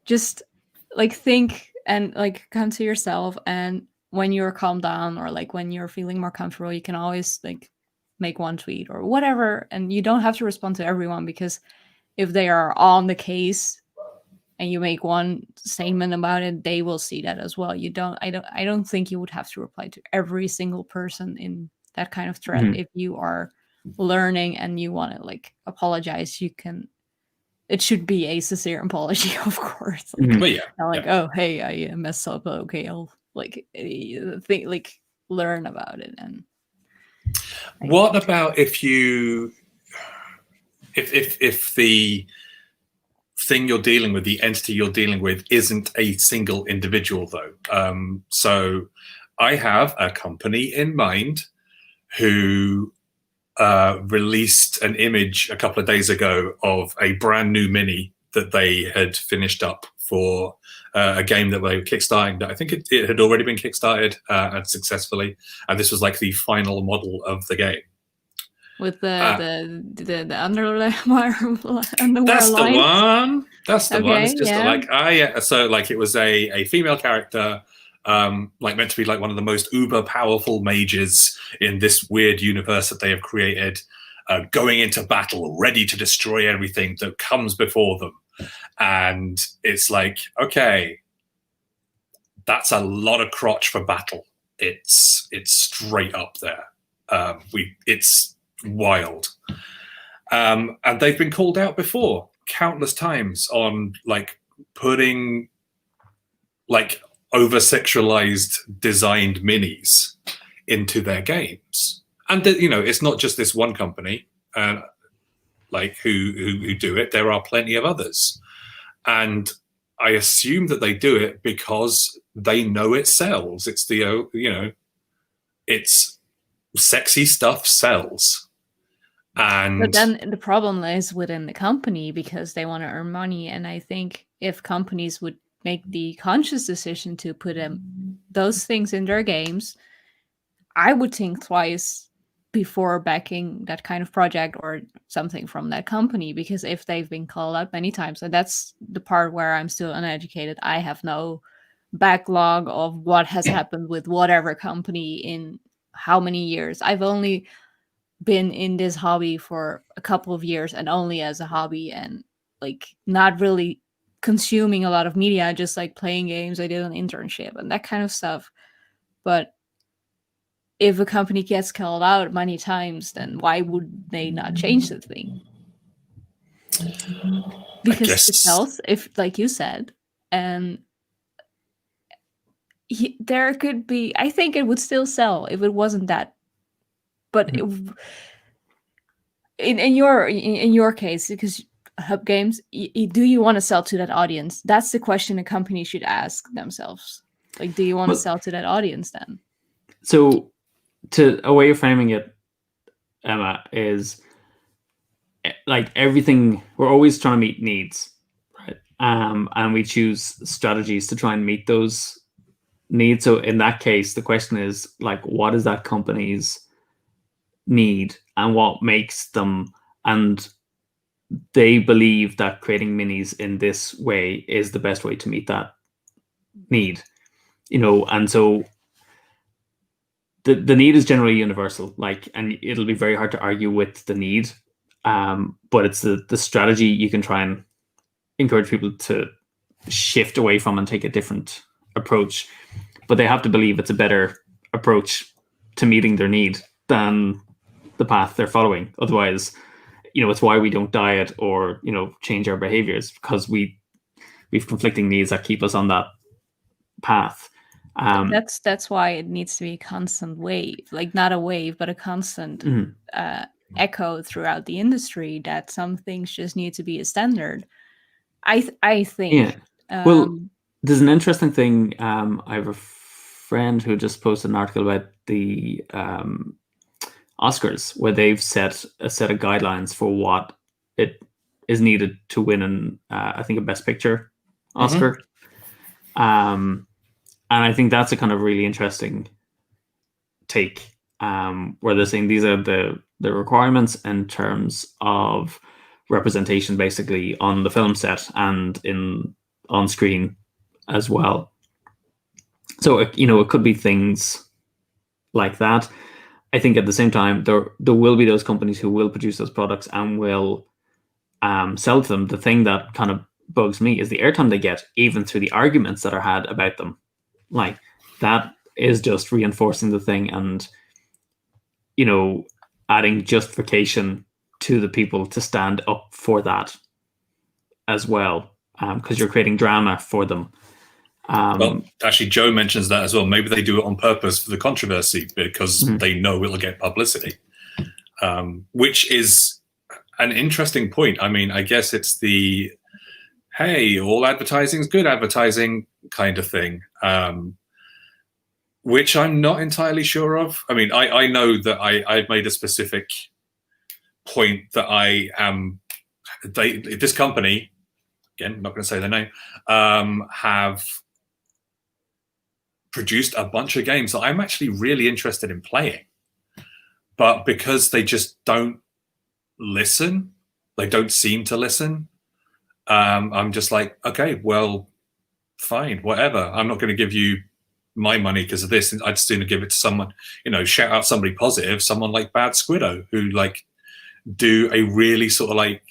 just like think and like come to yourself. And when you're calmed down, or like when you're feeling more comfortable, you can always like make one tweet or whatever, and you don't have to respond to everyone, because if they are on the case and you make one statement about it, they will see that as well. I don't think you would have to reply to every single person in that kind of thread. Mhm. If you are learning and you want to like apologize, you can. It should be a sincere apology, of course. Like, Mhm. Well, yeah. not like, yeah. oh, hey, I messed up. Okay, I'll like think, like learn about it. And What about if you, if the thing you're dealing with, the entity you're dealing with, isn't a single individual, though? So I have a company in mind who released an image a couple of days ago of a brand new mini that they had finished up for a game that they were kickstarting. That I think it had already been kickstarted and successfully, and this was like the final model of the game. with the underwear That's the line. one. That's the one. It's Okay, just yeah. like so like it was a female character, like meant to be like one of the most uber powerful mages in this weird universe that they have created, going into battle, ready to destroy everything that comes before them. And it's like, okay, that's a lot of crotch for battle. It's straight up there. It's wild. And they've been called out before countless times on like putting like over-sexualized designed minis into their games. And it's not just this one company like who do it. There are plenty of others. And I assume that they do it because they know it sells. It's it's sexy stuff sells. And But then the problem lies within the company, because they want to earn money. And I think if companies would make the conscious decision to put those things in their games, I would think twice before backing that kind of project or something from that company. Because if they've been called out many times, and that's the part where I'm still uneducated, I have no backlog of what has happened with whatever company in how many years. I've only been in this hobby for a couple of years, and only as a hobby, and like not really consuming a lot of media, just like playing games. I did an internship and that kind of stuff. But if a company gets called out many times, then why would they not change the thing? Because it sells, if like you said, and there could be, I think it would still sell if it wasn't that. But in your case, because hub games, do you want to sell to that audience? That's the question a company should ask themselves. Like, do you want to sell to that audience then? So a way of framing it, Emma, is like everything, we're always trying to meet needs, right? And we choose strategies to try and meet those needs. So in that case, the question is like, what is that company's need and what makes them, and they believe that creating minis in this way is the best way to meet that need, and so the need is generally universal, like, and it'll be very hard to argue with the need, but it's the strategy you can try and encourage people to shift away from and take a different approach. But they have to believe it's a better approach to meeting their need than the path they're following. Otherwise, it's why we don't diet or change our behaviors, because we've conflicting needs that keep us on that path. That's why it needs to be a constant wave, like not a wave, but a constant echo throughout the industry, that some things just need to be a standard. I think. Yeah. Well, there's an interesting thing. I have a friend who just posted an article about the Oscars, where they've set a set of guidelines for what it is needed to win an I think a Best Picture Oscar. And I think that's a kind of really interesting take, where they're saying these are the requirements in terms of representation, basically on the film set and on screen as well. So it could be things like that. I think at the same time there will be those companies who will produce those products and will sell to them. The thing that kind of bugs me is the airtime they get, even through the arguments that are had about them. Like, that is just reinforcing the thing and, adding justification to the people to stand up for that as well, because you're creating drama for them. Well, actually, Joe mentions that as well. Maybe they do it on purpose for the controversy because they know it'll get publicity, which is an interesting point. I mean, I guess it's the, hey, all advertising is good advertising kind of thing, which I'm not entirely sure of. I mean, I know that I've made a specific point that this company, again, not going to say their name, have produced a bunch of games that I'm actually really interested in playing. But because they just don't listen, they don't seem to listen, I'm just like, okay, well, fine, whatever. I'm not going to give you my money because of this. I'd sooner give it to someone, shout out somebody positive, someone like Bad Squiddo, who like do a really sort of like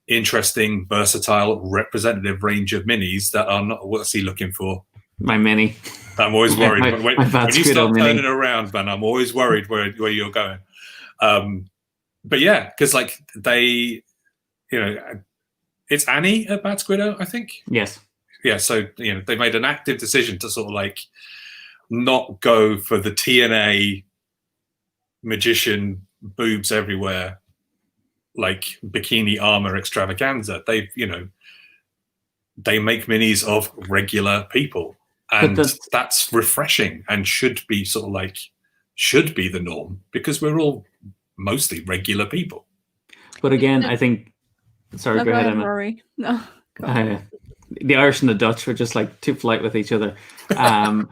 interesting, versatile, representative range of minis that are not, what's he looking for? My mini. I'm always worried when you start mini. turning around, man. I'm always worried where you're going. But yeah, because like they, it's Annie at Bad Squiddo, I think. Yes. Yeah. So they made an active decision to sort of like not go for the TNA magician boobs everywhere, like bikini armor extravaganza. They make minis of regular people. And that's refreshing and should be the norm because we're all mostly regular people. But again, I think, sorry, go ahead, Emma. Rory. No. The Irish and the Dutch were just like too polite with each other. I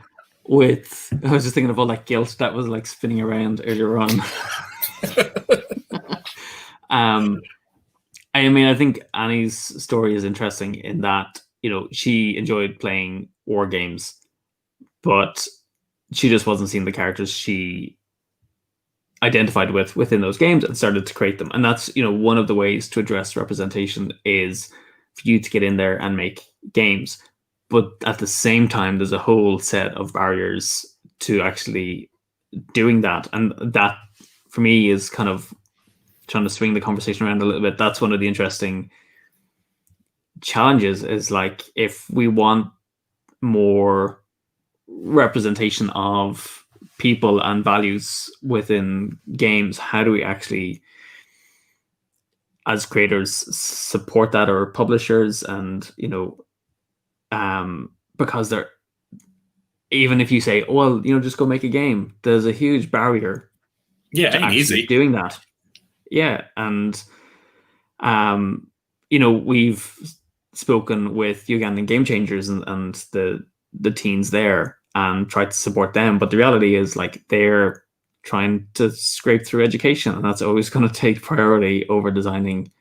was just thinking of all that guilt that was like spinning around earlier on. I mean, I think Annie's story is interesting in that, she enjoyed playing war games, but she just wasn't seeing the characters she identified with within those games and started to create them. And that's, one of the ways to address representation is for you to get in there and make games. But at the same time, there's a whole set of barriers to actually doing that. And that, for me, is kind of trying to swing the conversation around a little bit. That's one of the interesting challenges, is like, if we want more representation of people and values within games, how do we actually, as creators, support that, or publishers? And because they're, even if you say, oh, well, just go make a game, there's a huge barrier. Yeah, ain't easy doing that. Yeah, and we've spoken with Ugandan Game Changers and the teens there and tried to support them, but the reality is like they're trying to scrape through education, and that's always going to take priority over designing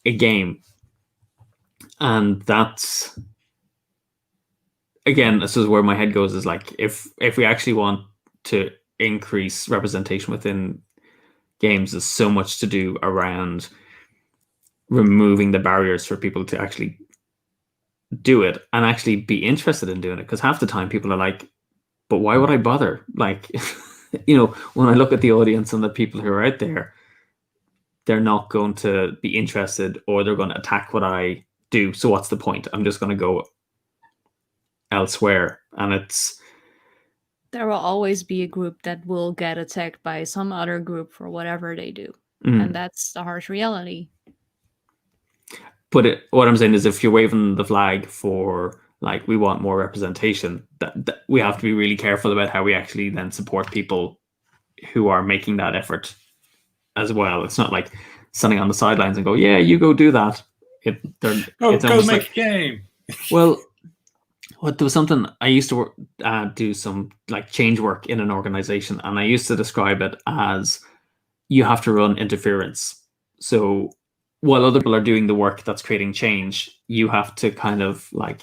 a game. And that's, again, this is where my head goes, is like, if we actually want to increase representation within games, there's so much to do around removing the barriers for people to actually do it and actually be interested in doing it. Because half the time people are like, but why would I bother? Like, when I look at the audience and the people who are out there, they're not going to be interested, or they're going to attack what I do. So what's the point? I'm just going to go elsewhere. And there will always be a group that will get attacked by some other group for whatever they do. And that's the harsh reality. But what I'm saying is, if you're waving the flag for, like, we want more representation, that we have to be really careful about how we actually then support people who are making that effort as well. It's not like standing on the sidelines and go, yeah, you go do that. Go make a game. Well, What there was something I used to do some like change work in an organization, and I used to describe it as you have to run interference. So while other people are doing the work that's creating change, you have to kind of like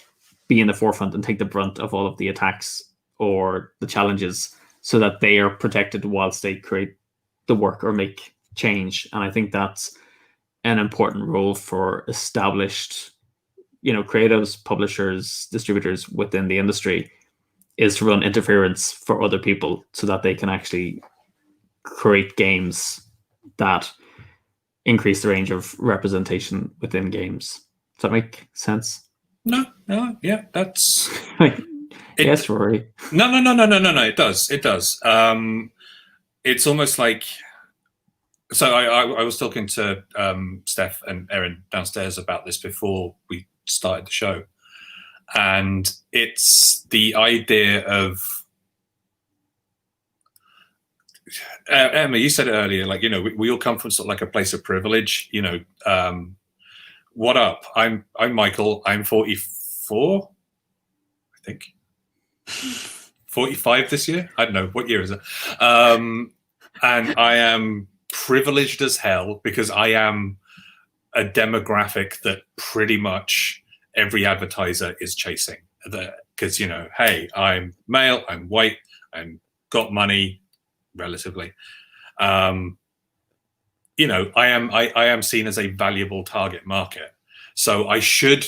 be in the forefront and take the brunt of all of the attacks or the challenges so that they are protected whilst they create the work or make change. And I think that's an important role for established, creatives, publishers, distributors within the industry, is to run interference for other people so that they can actually create games that increase the range of representation within games. Does that make sense? No, yeah, that's yes, Rory. No. It does. It's almost like. So I was talking to Steph and Erin downstairs about this before we started the show, and it's the idea of Emma, you said it earlier, like, we all come from sort of like a place of privilege, what up? I'm Michael. I'm 44, I think. 45 this year. I don't know, what year is it? And I am privileged as hell because I am a demographic that pretty much every advertiser is chasing. Because, hey, I'm male, I'm white, I'm got money, relatively. I am seen as a valuable target market. So I should,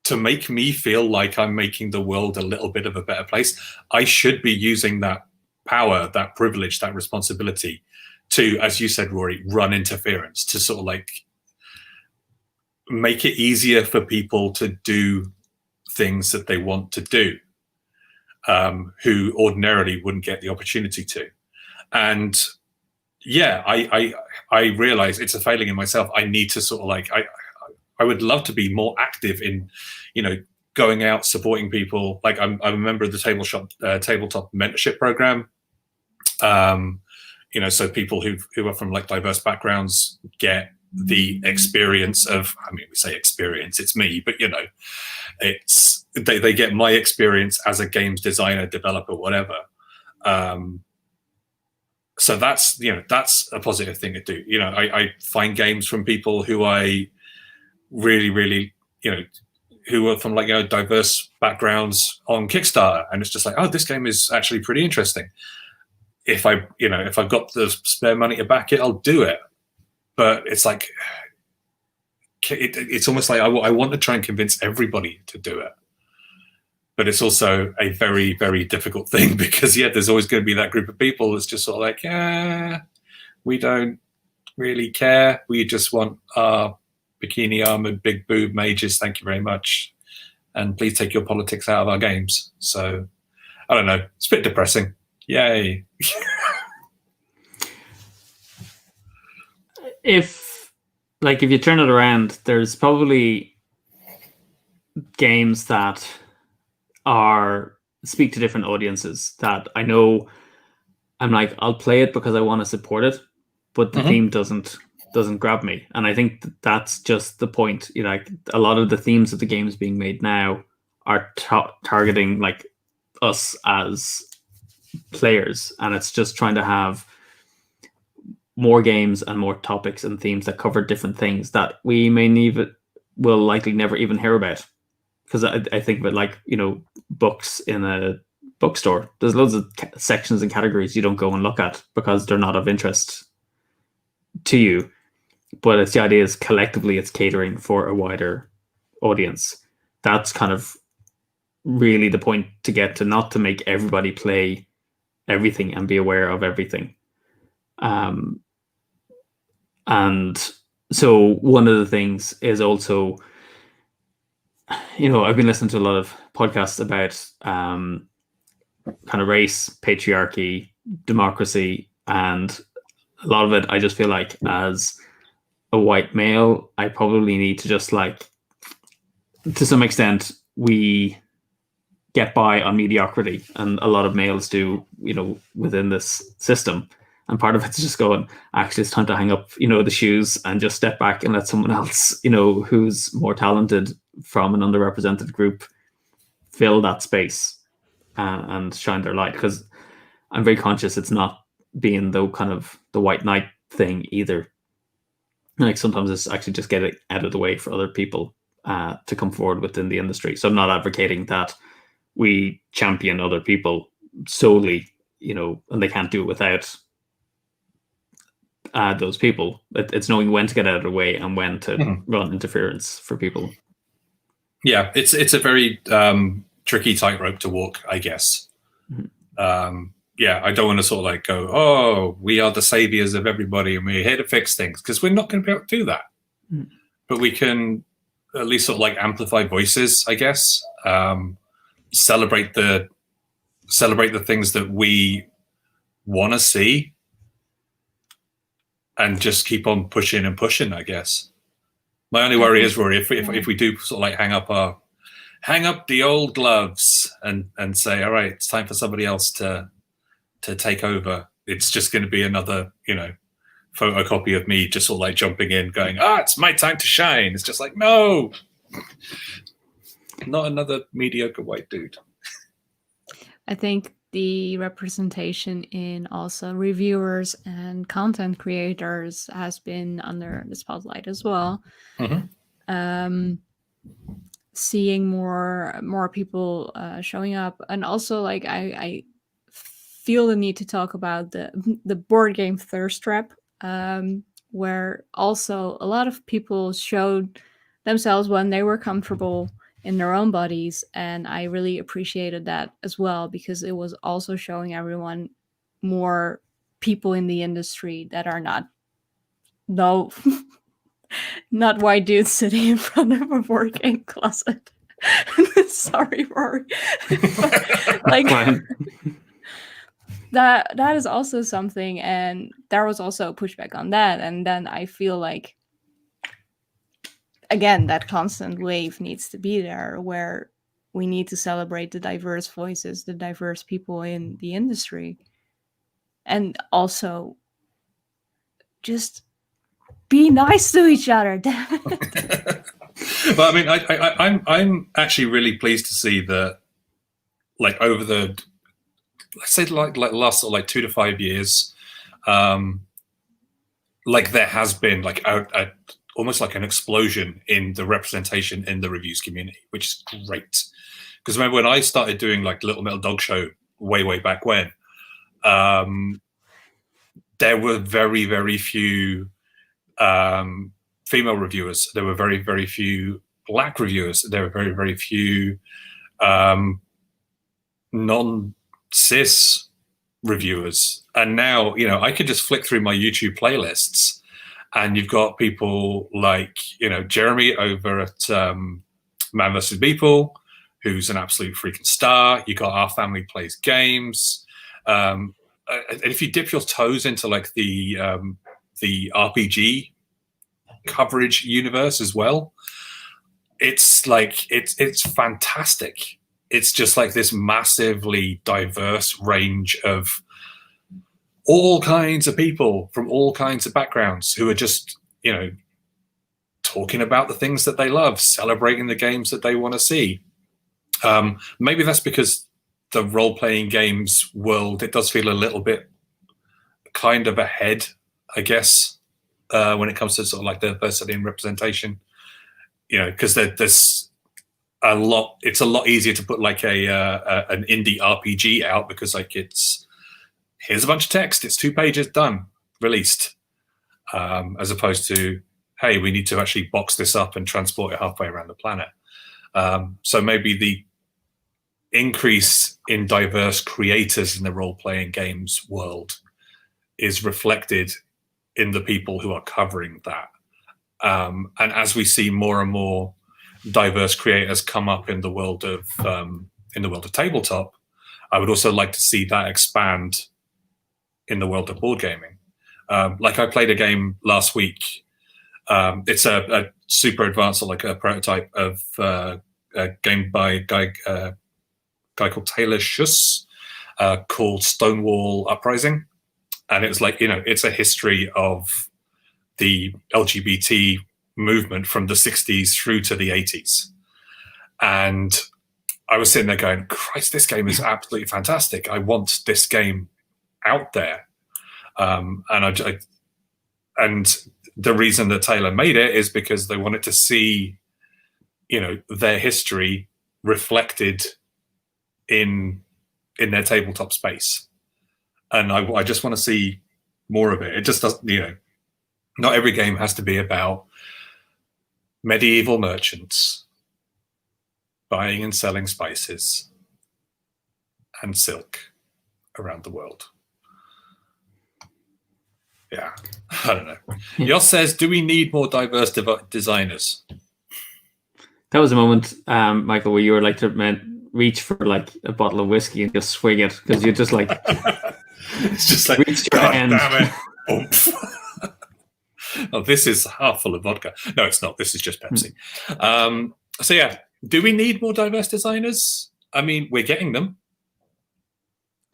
to make me feel like I'm making the world a little bit of a better place, I should be using that power, that privilege, that responsibility to, as you said, Rory, run interference, to sort of like make it easier for people to do things that they want to do, who ordinarily wouldn't get the opportunity to. And yeah, I realize it's a failing in myself. I need to sort of like, I would love to be more active in, going out, supporting people. Like I'm a member of the tabletop mentorship program. So people who are from like diverse backgrounds get the experience of, we say experience, it's me, but it's they get my experience as a games designer, developer, whatever. So that's a positive thing to do. I find games from people who I really, really, who are from like diverse backgrounds on Kickstarter, and it's just like, oh, this game is actually pretty interesting. If I've got the spare money to back it, I'll do it. But it's like, it's almost like I want to try and convince everybody to do it. But it's also a very, very difficult thing because, there's always going to be that group of people that's just sort of like, we don't really care. We just want our bikini armored, big boob mages. Thank you very much. And please take your politics out of our games. So, I don't know. It's a bit depressing. Yay. If you turn it around, there's probably games that speak to different audiences that I know I'm like, I'll play it because I want to support it, but the theme doesn't grab me. And I think that's just the point. Like a lot of the themes of the games being made now are targeting like us as players, and it's just trying to have more games and more topics and themes that cover different things that we will likely never even hear about. Because I think of it like, books in a bookstore. There's loads of sections and categories you don't go and look at because they're not of interest to you. But the idea is collectively it's catering for a wider audience. That's kind of really the point to get to, not to make everybody play everything and be aware of everything. And so one of the things is also, I've been listening to a lot of podcasts about kind of race, patriarchy, democracy, and a lot of it, I just feel like as a white male, I probably need to just like, to some extent, we get by on mediocrity, and a lot of males do, within this system. And part of it's just going, actually, it's time to hang up, the shoes and just step back and let someone else, who's more talented from an underrepresented group fill that space and shine their light, because I'm very conscious it's not being the kind of the white knight thing either. Like sometimes it's actually just get it out of the way for other people to come forward within the industry. So I'm not advocating that we champion other people solely, and they can't do it without those people. It's knowing when to get out of the way and when to run interference for people. Yeah, it's a very tricky tightrope to walk, I guess. Yeah, I don't want to sort of like go, oh, we are the saviors of everybody and we're here to fix things, because we're not going to be able to do that. But we can at least sort of like amplify voices, I guess. Celebrate the things that we want to see, and just keep on pushing and pushing, I guess. My only worry is, Rory, if we do sort of like hang up the old gloves and say, all right, it's time for somebody else to take over, it's just going to be another, photocopy of me just sort of like jumping in, going, it's my time to shine. It's just like, no, not another mediocre white dude. I think the representation in also reviewers and content creators has been under the spotlight as well. Seeing more people showing up, and also like I feel the need to talk about the board game thirst trap, where also a lot of people showed themselves when they were comfortable in their own bodies, and I really appreciated that as well, because it was also showing everyone more people in the industry that are not white dudes sitting in front of a board game closet. Sorry, Rory. Like that is also something, and there was also a pushback on that, and then I feel like, again, that constant wave needs to be there, where we need to celebrate the diverse voices, the diverse people in the industry, and also just be nice to each other. Damn it. But I mean, I'm actually really pleased to see that, like over the, let's say like last sort of like 2 to 5 years, like there has been like a almost like an explosion in the representation in the reviews community, which is great. Because remember when I started doing like Little Metal Dog Show way back when, there were very, very few female reviewers. There were very, very few Black reviewers. There were very, very few non-cis reviewers. And now, I could just flick through my YouTube playlists, and you've got people like, Jeremy over at Man vs. Beeple, who's an absolute freaking star. You got Our Family Plays Games. And if you dip your toes into like the RPG coverage universe as well, it's like it's fantastic. It's just like this massively diverse range of all kinds of people from all kinds of backgrounds who are just, talking about the things that they love, celebrating the games that they want to see. Maybe that's because the role-playing games world, it does feel a little bit kind of ahead, I guess, when it comes to sort of like diversity and representation. Because there's a lot. It's a lot easier to put like an indie RPG out, because like here's a bunch of text. It's 2 pages, done, released, as opposed to, hey, we need to actually box this up and transport it halfway around the planet. So maybe the increase in diverse creators in the role-playing games world is reflected in the people who are covering that. And as we see more and more diverse creators come up in the world of tabletop, I would also like to see that expand in the world of board gaming. Like I played a game last week. It's a super advanced, like a prototype of a game by a guy called Taylor Schuss, called Stonewall Uprising. And it's like, it's a history of the LGBT movement from the 60s through to the 80s. And I was sitting there going, Christ, this game is absolutely fantastic. I want this game out there. And the reason that Taylor made it is because they wanted to see, their history reflected in their tabletop space. And I just want to see more of it. It just doesn't, not every game has to be about medieval merchants buying and selling spices and silk around the world. Yeah, I don't know. Yoss says, do we need more diverse designers? That was a moment, Michael, where you were like to reach for like a bottle of whiskey and just swig it, because you're just like, it's just like, reached your God hand. damn it. Oh, this is half full of vodka. No, it's not. This is just Pepsi. So yeah, do we need more diverse designers? I mean, we're getting them,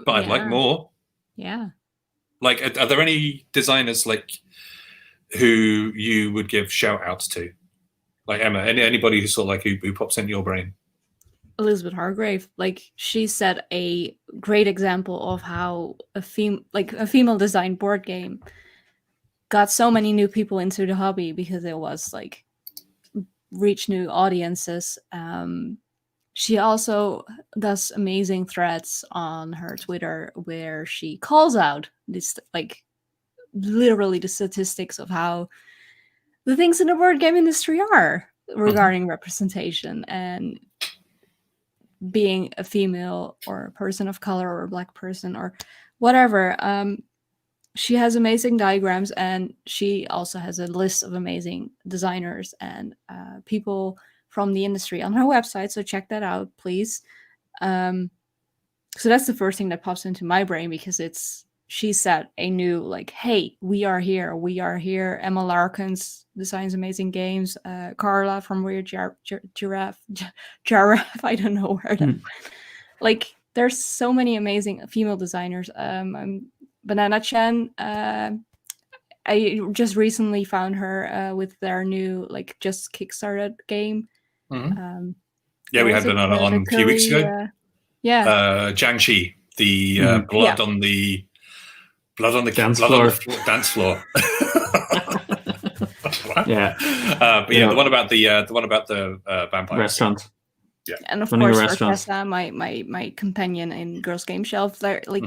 but I'd like more. Yeah. Like, are there any designers like who you would give shout outs to? Like Emma, anybody who sort of like who pops into your brain? Elizabeth Hargrave, like she set a great example of how a female designed board game got so many new people into the hobby because it was like reach new audiences. She also does amazing threads on her Twitter where she calls out this, like, literally the statistics of how the things in the board game industry are regarding representation and being a female or a person of color or a Black person or whatever. She has amazing diagrams, and she also has a list of amazing designers and people from the industry on her website. So check that out, please. So that's the first thing that pops into my brain, because she set a new, like, hey, we are here. Emma Larkins designs amazing games. Carla from Weird Giraffe. I don't know where that. Like, there's so many amazing female designers. Banana Chen. I just recently found her with their new, like, just kickstarted game. Yeah, we had Banana on a few weeks ago. Jiangxi, the blood on the dance floor. Yeah, but yeah, the one about the vampire restaurant. Yeah, and of course Ortessa, my companion in Girls Game Shelf. There, like,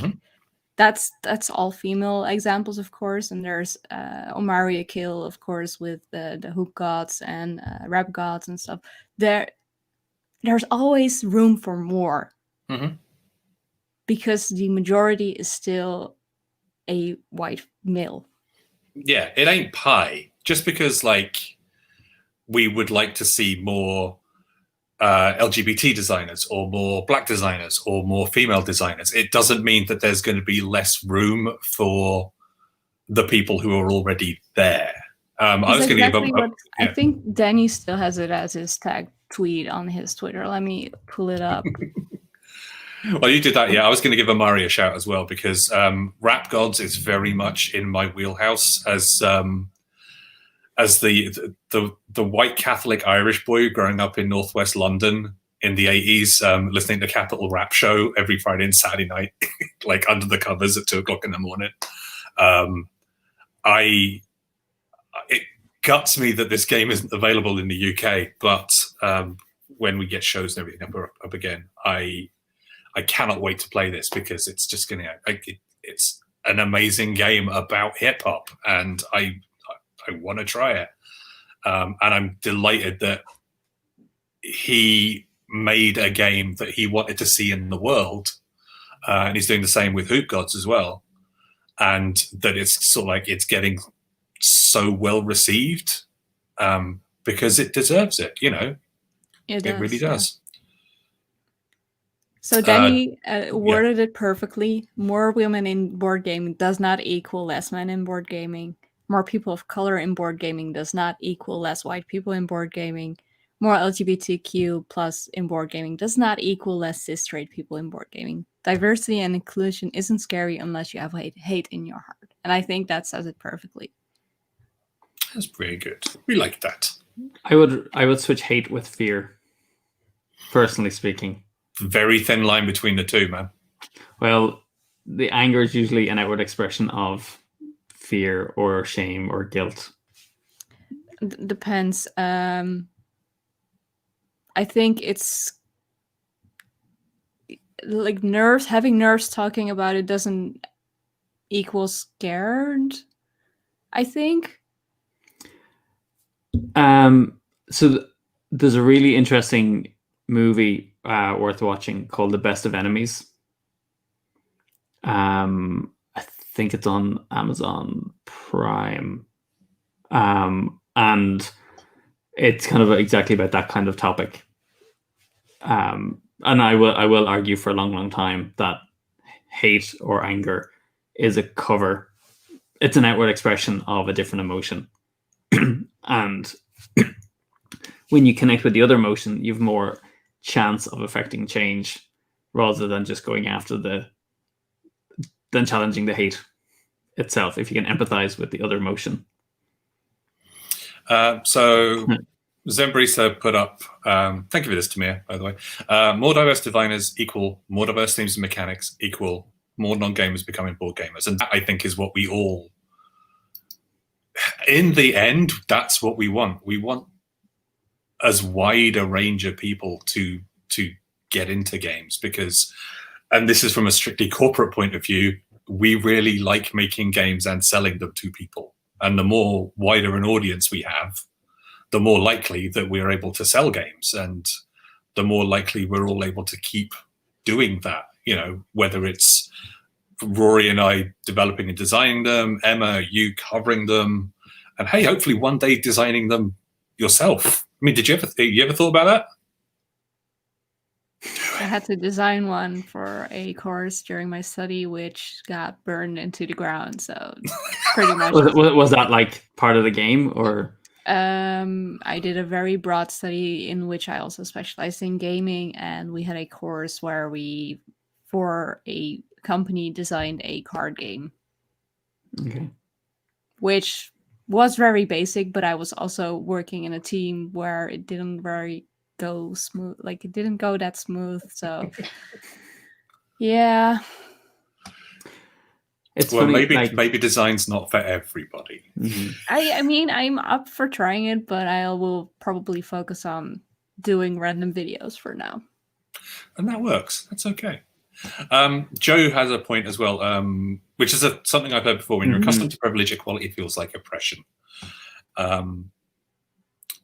that's all female examples, of course. And there's Omari Akil, of course, with the Hoop Gods and Rap Gods and stuff. There's always room for more, because the majority is still a white male. Yeah, it ain't pie. Just because, like, we would like to see more LGBT designers or more Black designers or more female designers, it doesn't mean that there's going to be less room for the people who are already there. I was going to give I think Danny still has it as his tag tweet on his Twitter. Let me pull it up. Well, you did that, yeah. I was going to give Amari a shout as well, because Rap Gods is very much in my wheelhouse as the white Catholic Irish boy growing up in Northwest London in the 80s, listening to Capital Rap Show every Friday and Saturday night, like under the covers at 2:00 in the morning. It guts me that this game isn't available in the UK, but when we get shows and everything up again, I cannot wait to play this, because it's just going to, it's an amazing game about hip hop, and I want to try it. And I'm delighted that he made a game that he wanted to see in the world. And he's doing the same with Hoop Gods as well. And that it's sort of like it's getting so well received, because it deserves it, It really does. So Danny worded it perfectly. More women in board gaming does not equal less men in board gaming. More people of color in board gaming does not equal less white people in board gaming. More LGBTQ plus in board gaming does not equal less cis straight people in board gaming. Diversity and inclusion isn't scary unless you have hate in your heart. And I think that says it perfectly. That's pretty good. We like that. I would switch hate with fear, personally speaking. very thin line between the two, man. Well, the anger is usually an outward expression of fear or shame or guilt. Depends. I think it's like having nerves talking about it doesn't equal scared, I think. There's a really interesting movie worth watching called The Best of Enemies. I think it's on Amazon Prime. And it's kind of exactly about that kind of topic. And I will argue for a long time that hate or anger is a cover. It's an outward expression of a different emotion. And when you connect with the other emotion, you have more chance of affecting change rather than just going after than challenging the hate itself, if you can empathize with the other emotion. So Zembrisa put up, thank you for this, Tamir, by the way. More diverse designers equal more diverse themes and mechanics equal more non-gamers becoming board gamers. And that, I think, is what we all, in the end, that's what we want. We want as wide a range of people to get into games because, and this is from a strictly corporate point of view, we really like making games and selling them to people. And the more wider an audience we have, the more likely that we're able to sell games, and the more likely we're all able to keep doing that. You know, whether it's Rory and I developing and designing them, Emma, you covering them, and hey, hopefully one day designing them yourself. I mean, you ever thought about that? I had to design one for a course during my study, which got burned into the ground. So pretty much. Was that like part of the game, or? I did a very broad study in which I also specialized in gaming, and we had a course where we, for a company, designed a card game. Okay. Which was very basic, but I was also working in a team where it didn't go smooth. Like, it didn't go that smooth. So, yeah. It's well, funny, maybe design's not for everybody. Mm-hmm. I mean, I'm up for trying it, but I will probably focus on doing random videos for now. And that works. That's okay. Joe has a point as well, which is something I've heard before. When you're accustomed to privilege, equality feels like oppression.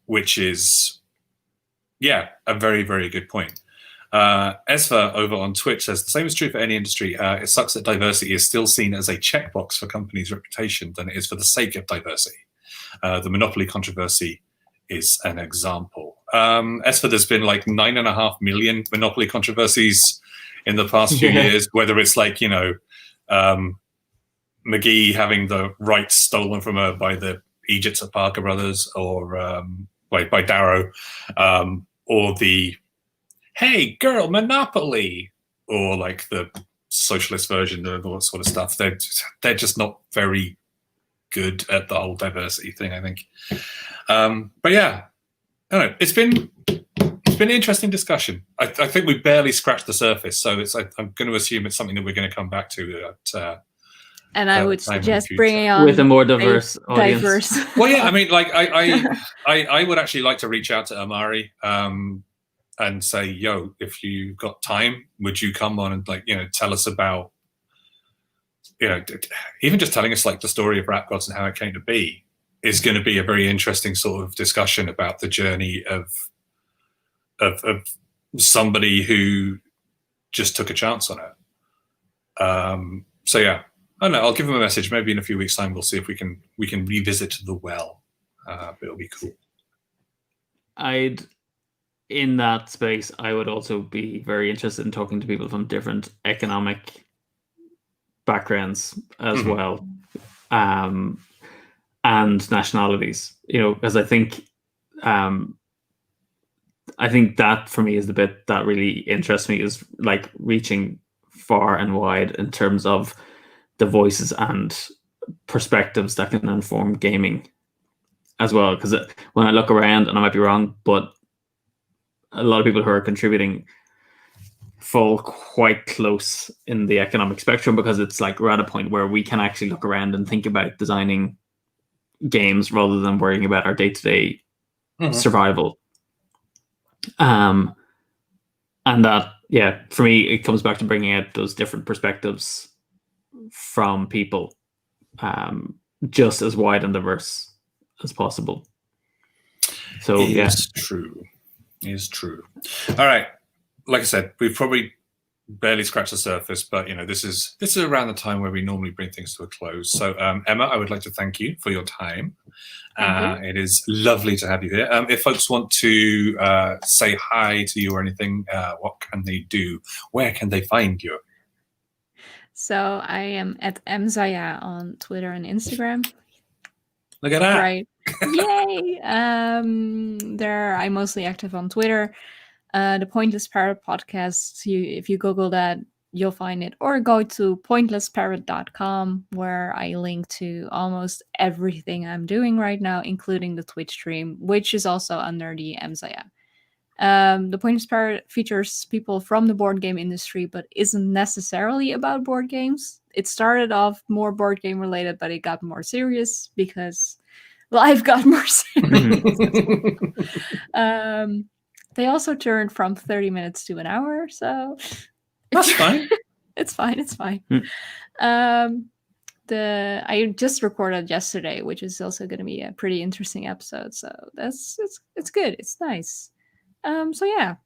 Which is, yeah, a very, very good point. Esva over on Twitch says, the same is true for any industry. It sucks that diversity is still seen as a checkbox for companies' reputation than it is for the sake of diversity. The monopoly controversy is an example. Esva, there's been like 9.5 million monopoly controversies in the past few years, whether it's like, you know, McGee having the rights stolen from her by the Egypts at Parker Brothers, or by Darrow, or the hey girl Monopoly, or like the socialist version of all that sort of stuff. They're just not very good at the whole diversity thing, I think. But yeah, I don't know. It's been an interesting discussion. I think we barely scratched the surface, so I'm going to assume it's something that we're going to come back to. And I would suggest bringing on with a more diverse audience. Well, yeah, I mean, like I would actually like to reach out to Amari and say, yo, if you've got time, would you come on and, like, you know, tell us about, you know, even just telling us like the story of Rap Gods and how it came to be is going to be a very interesting sort of discussion about the journey of somebody who just took a chance on it. So yeah, I don't know. I'll give him a message. Maybe in a few weeks' time, we'll see if we can revisit the well. But it'll be cool. In that space, I would also be very interested in talking to people from different economic backgrounds as well, and nationalities. You know, because I think that for me is the bit that really interests me, is like reaching far and wide in terms of the voices and perspectives that can inform gaming as well. Because when I look around, and I might be wrong, but a lot of people who are contributing fall quite close in the economic spectrum, because it's like we're at a point where we can actually look around and think about designing games rather than worrying about our day-to-day survival. And that, for me, it comes back to bringing out those different perspectives from people, just as wide and diverse as possible. So It's true. It's true. All right. Like I said, we've probably barely scratched the surface, but this is around the time where we normally bring things to a close. So Emma, I would like to thank you for your time. It is lovely to have you here. If folks want to say hi to you or anything, what can they do? Where can they find you? So I am at mzaya on Twitter and Instagram. Look at that. Right. Yay. There I'm mostly active on Twitter. The Pointless Parrot podcast, if you Google that, you'll find it. Or go to pointlessparrot.com, where I link to almost everything I'm doing right now, including the Twitch stream, which is also under the mzaya. The Pointless Parrot features people from the board game industry, but isn't necessarily about board games. It started off more board game related, but it got more serious because life got more serious. They also turned from 30 minutes to an hour, so that's fine. It's fine. I just recorded yesterday, which is also going to be a pretty interesting episode. So it's good. It's nice. So yeah,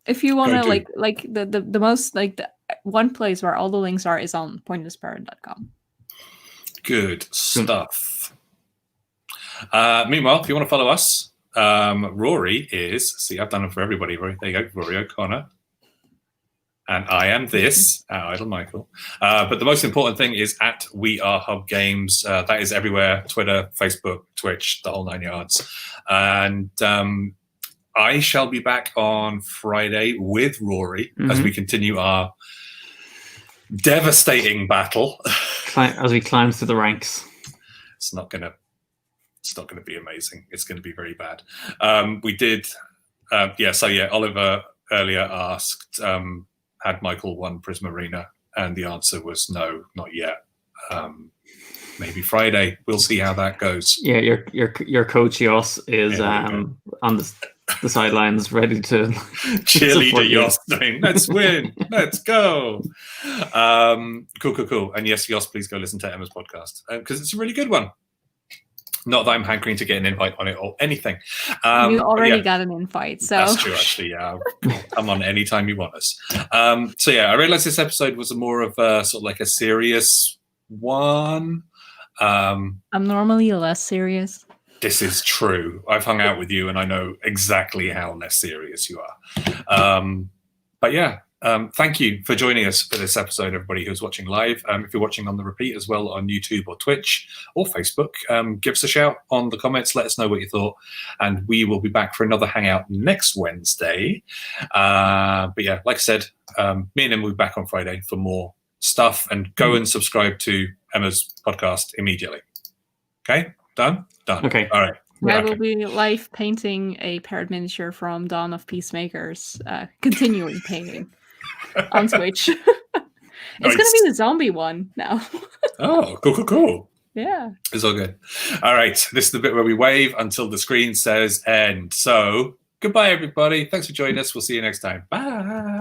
if you want to like the most like the one place where all the links are is on pointlessparrot.com. Good stuff. Meanwhile, if you want to follow us, Rory is, see, I've done it for everybody. Rory, there you go, Rory O'Connor. And I am this, at Idle Michael. But the most important thing is at We Are Hub Games. That is everywhere, Twitter, Facebook, Twitch, the whole 9 yards. And I shall be back on Friday with Rory as we continue our devastating battle. As we climb through the ranks. It's not going to be amazing. It's going to be very bad. We did, Oliver earlier asked, had Michael won Prismarina? And the answer was no, not yet. Maybe Friday. We'll see how that goes. Yeah, your coach Jos is on the sidelines, ready to cheerleader Jos saying, "Let's win, let's go." Cool. And yes, Jos, please go listen to Emma's podcast because it's a really good one. Not that I'm hankering to get an invite on it or anything. You already got an invite, so that's true. Actually, yeah, come on anytime you want us. I realized this episode was more of a sort of like a serious one. I'm normally less serious. This is true. I've hung out with you, and I know exactly how less serious you are. Thank you for joining us for this episode, everybody who's watching live. If you're watching on the repeat as well on YouTube or Twitch or Facebook, give us a shout on the comments. Let us know what you thought. And we will be back for another Hangout next Wednesday. Like I said, me and Emma will be back on Friday for more stuff. And go and subscribe to Emma's podcast immediately. Okay? Done? Okay. All right. I will be live painting a parrot miniature from Dawn of Peacemakers, continuing painting on Twitch. It's going to be the zombie one now. Oh, cool. Yeah. It's all good. All right. This is the bit where we wave until the screen says end. So goodbye, everybody. Thanks for joining us. We'll see you next time. Bye.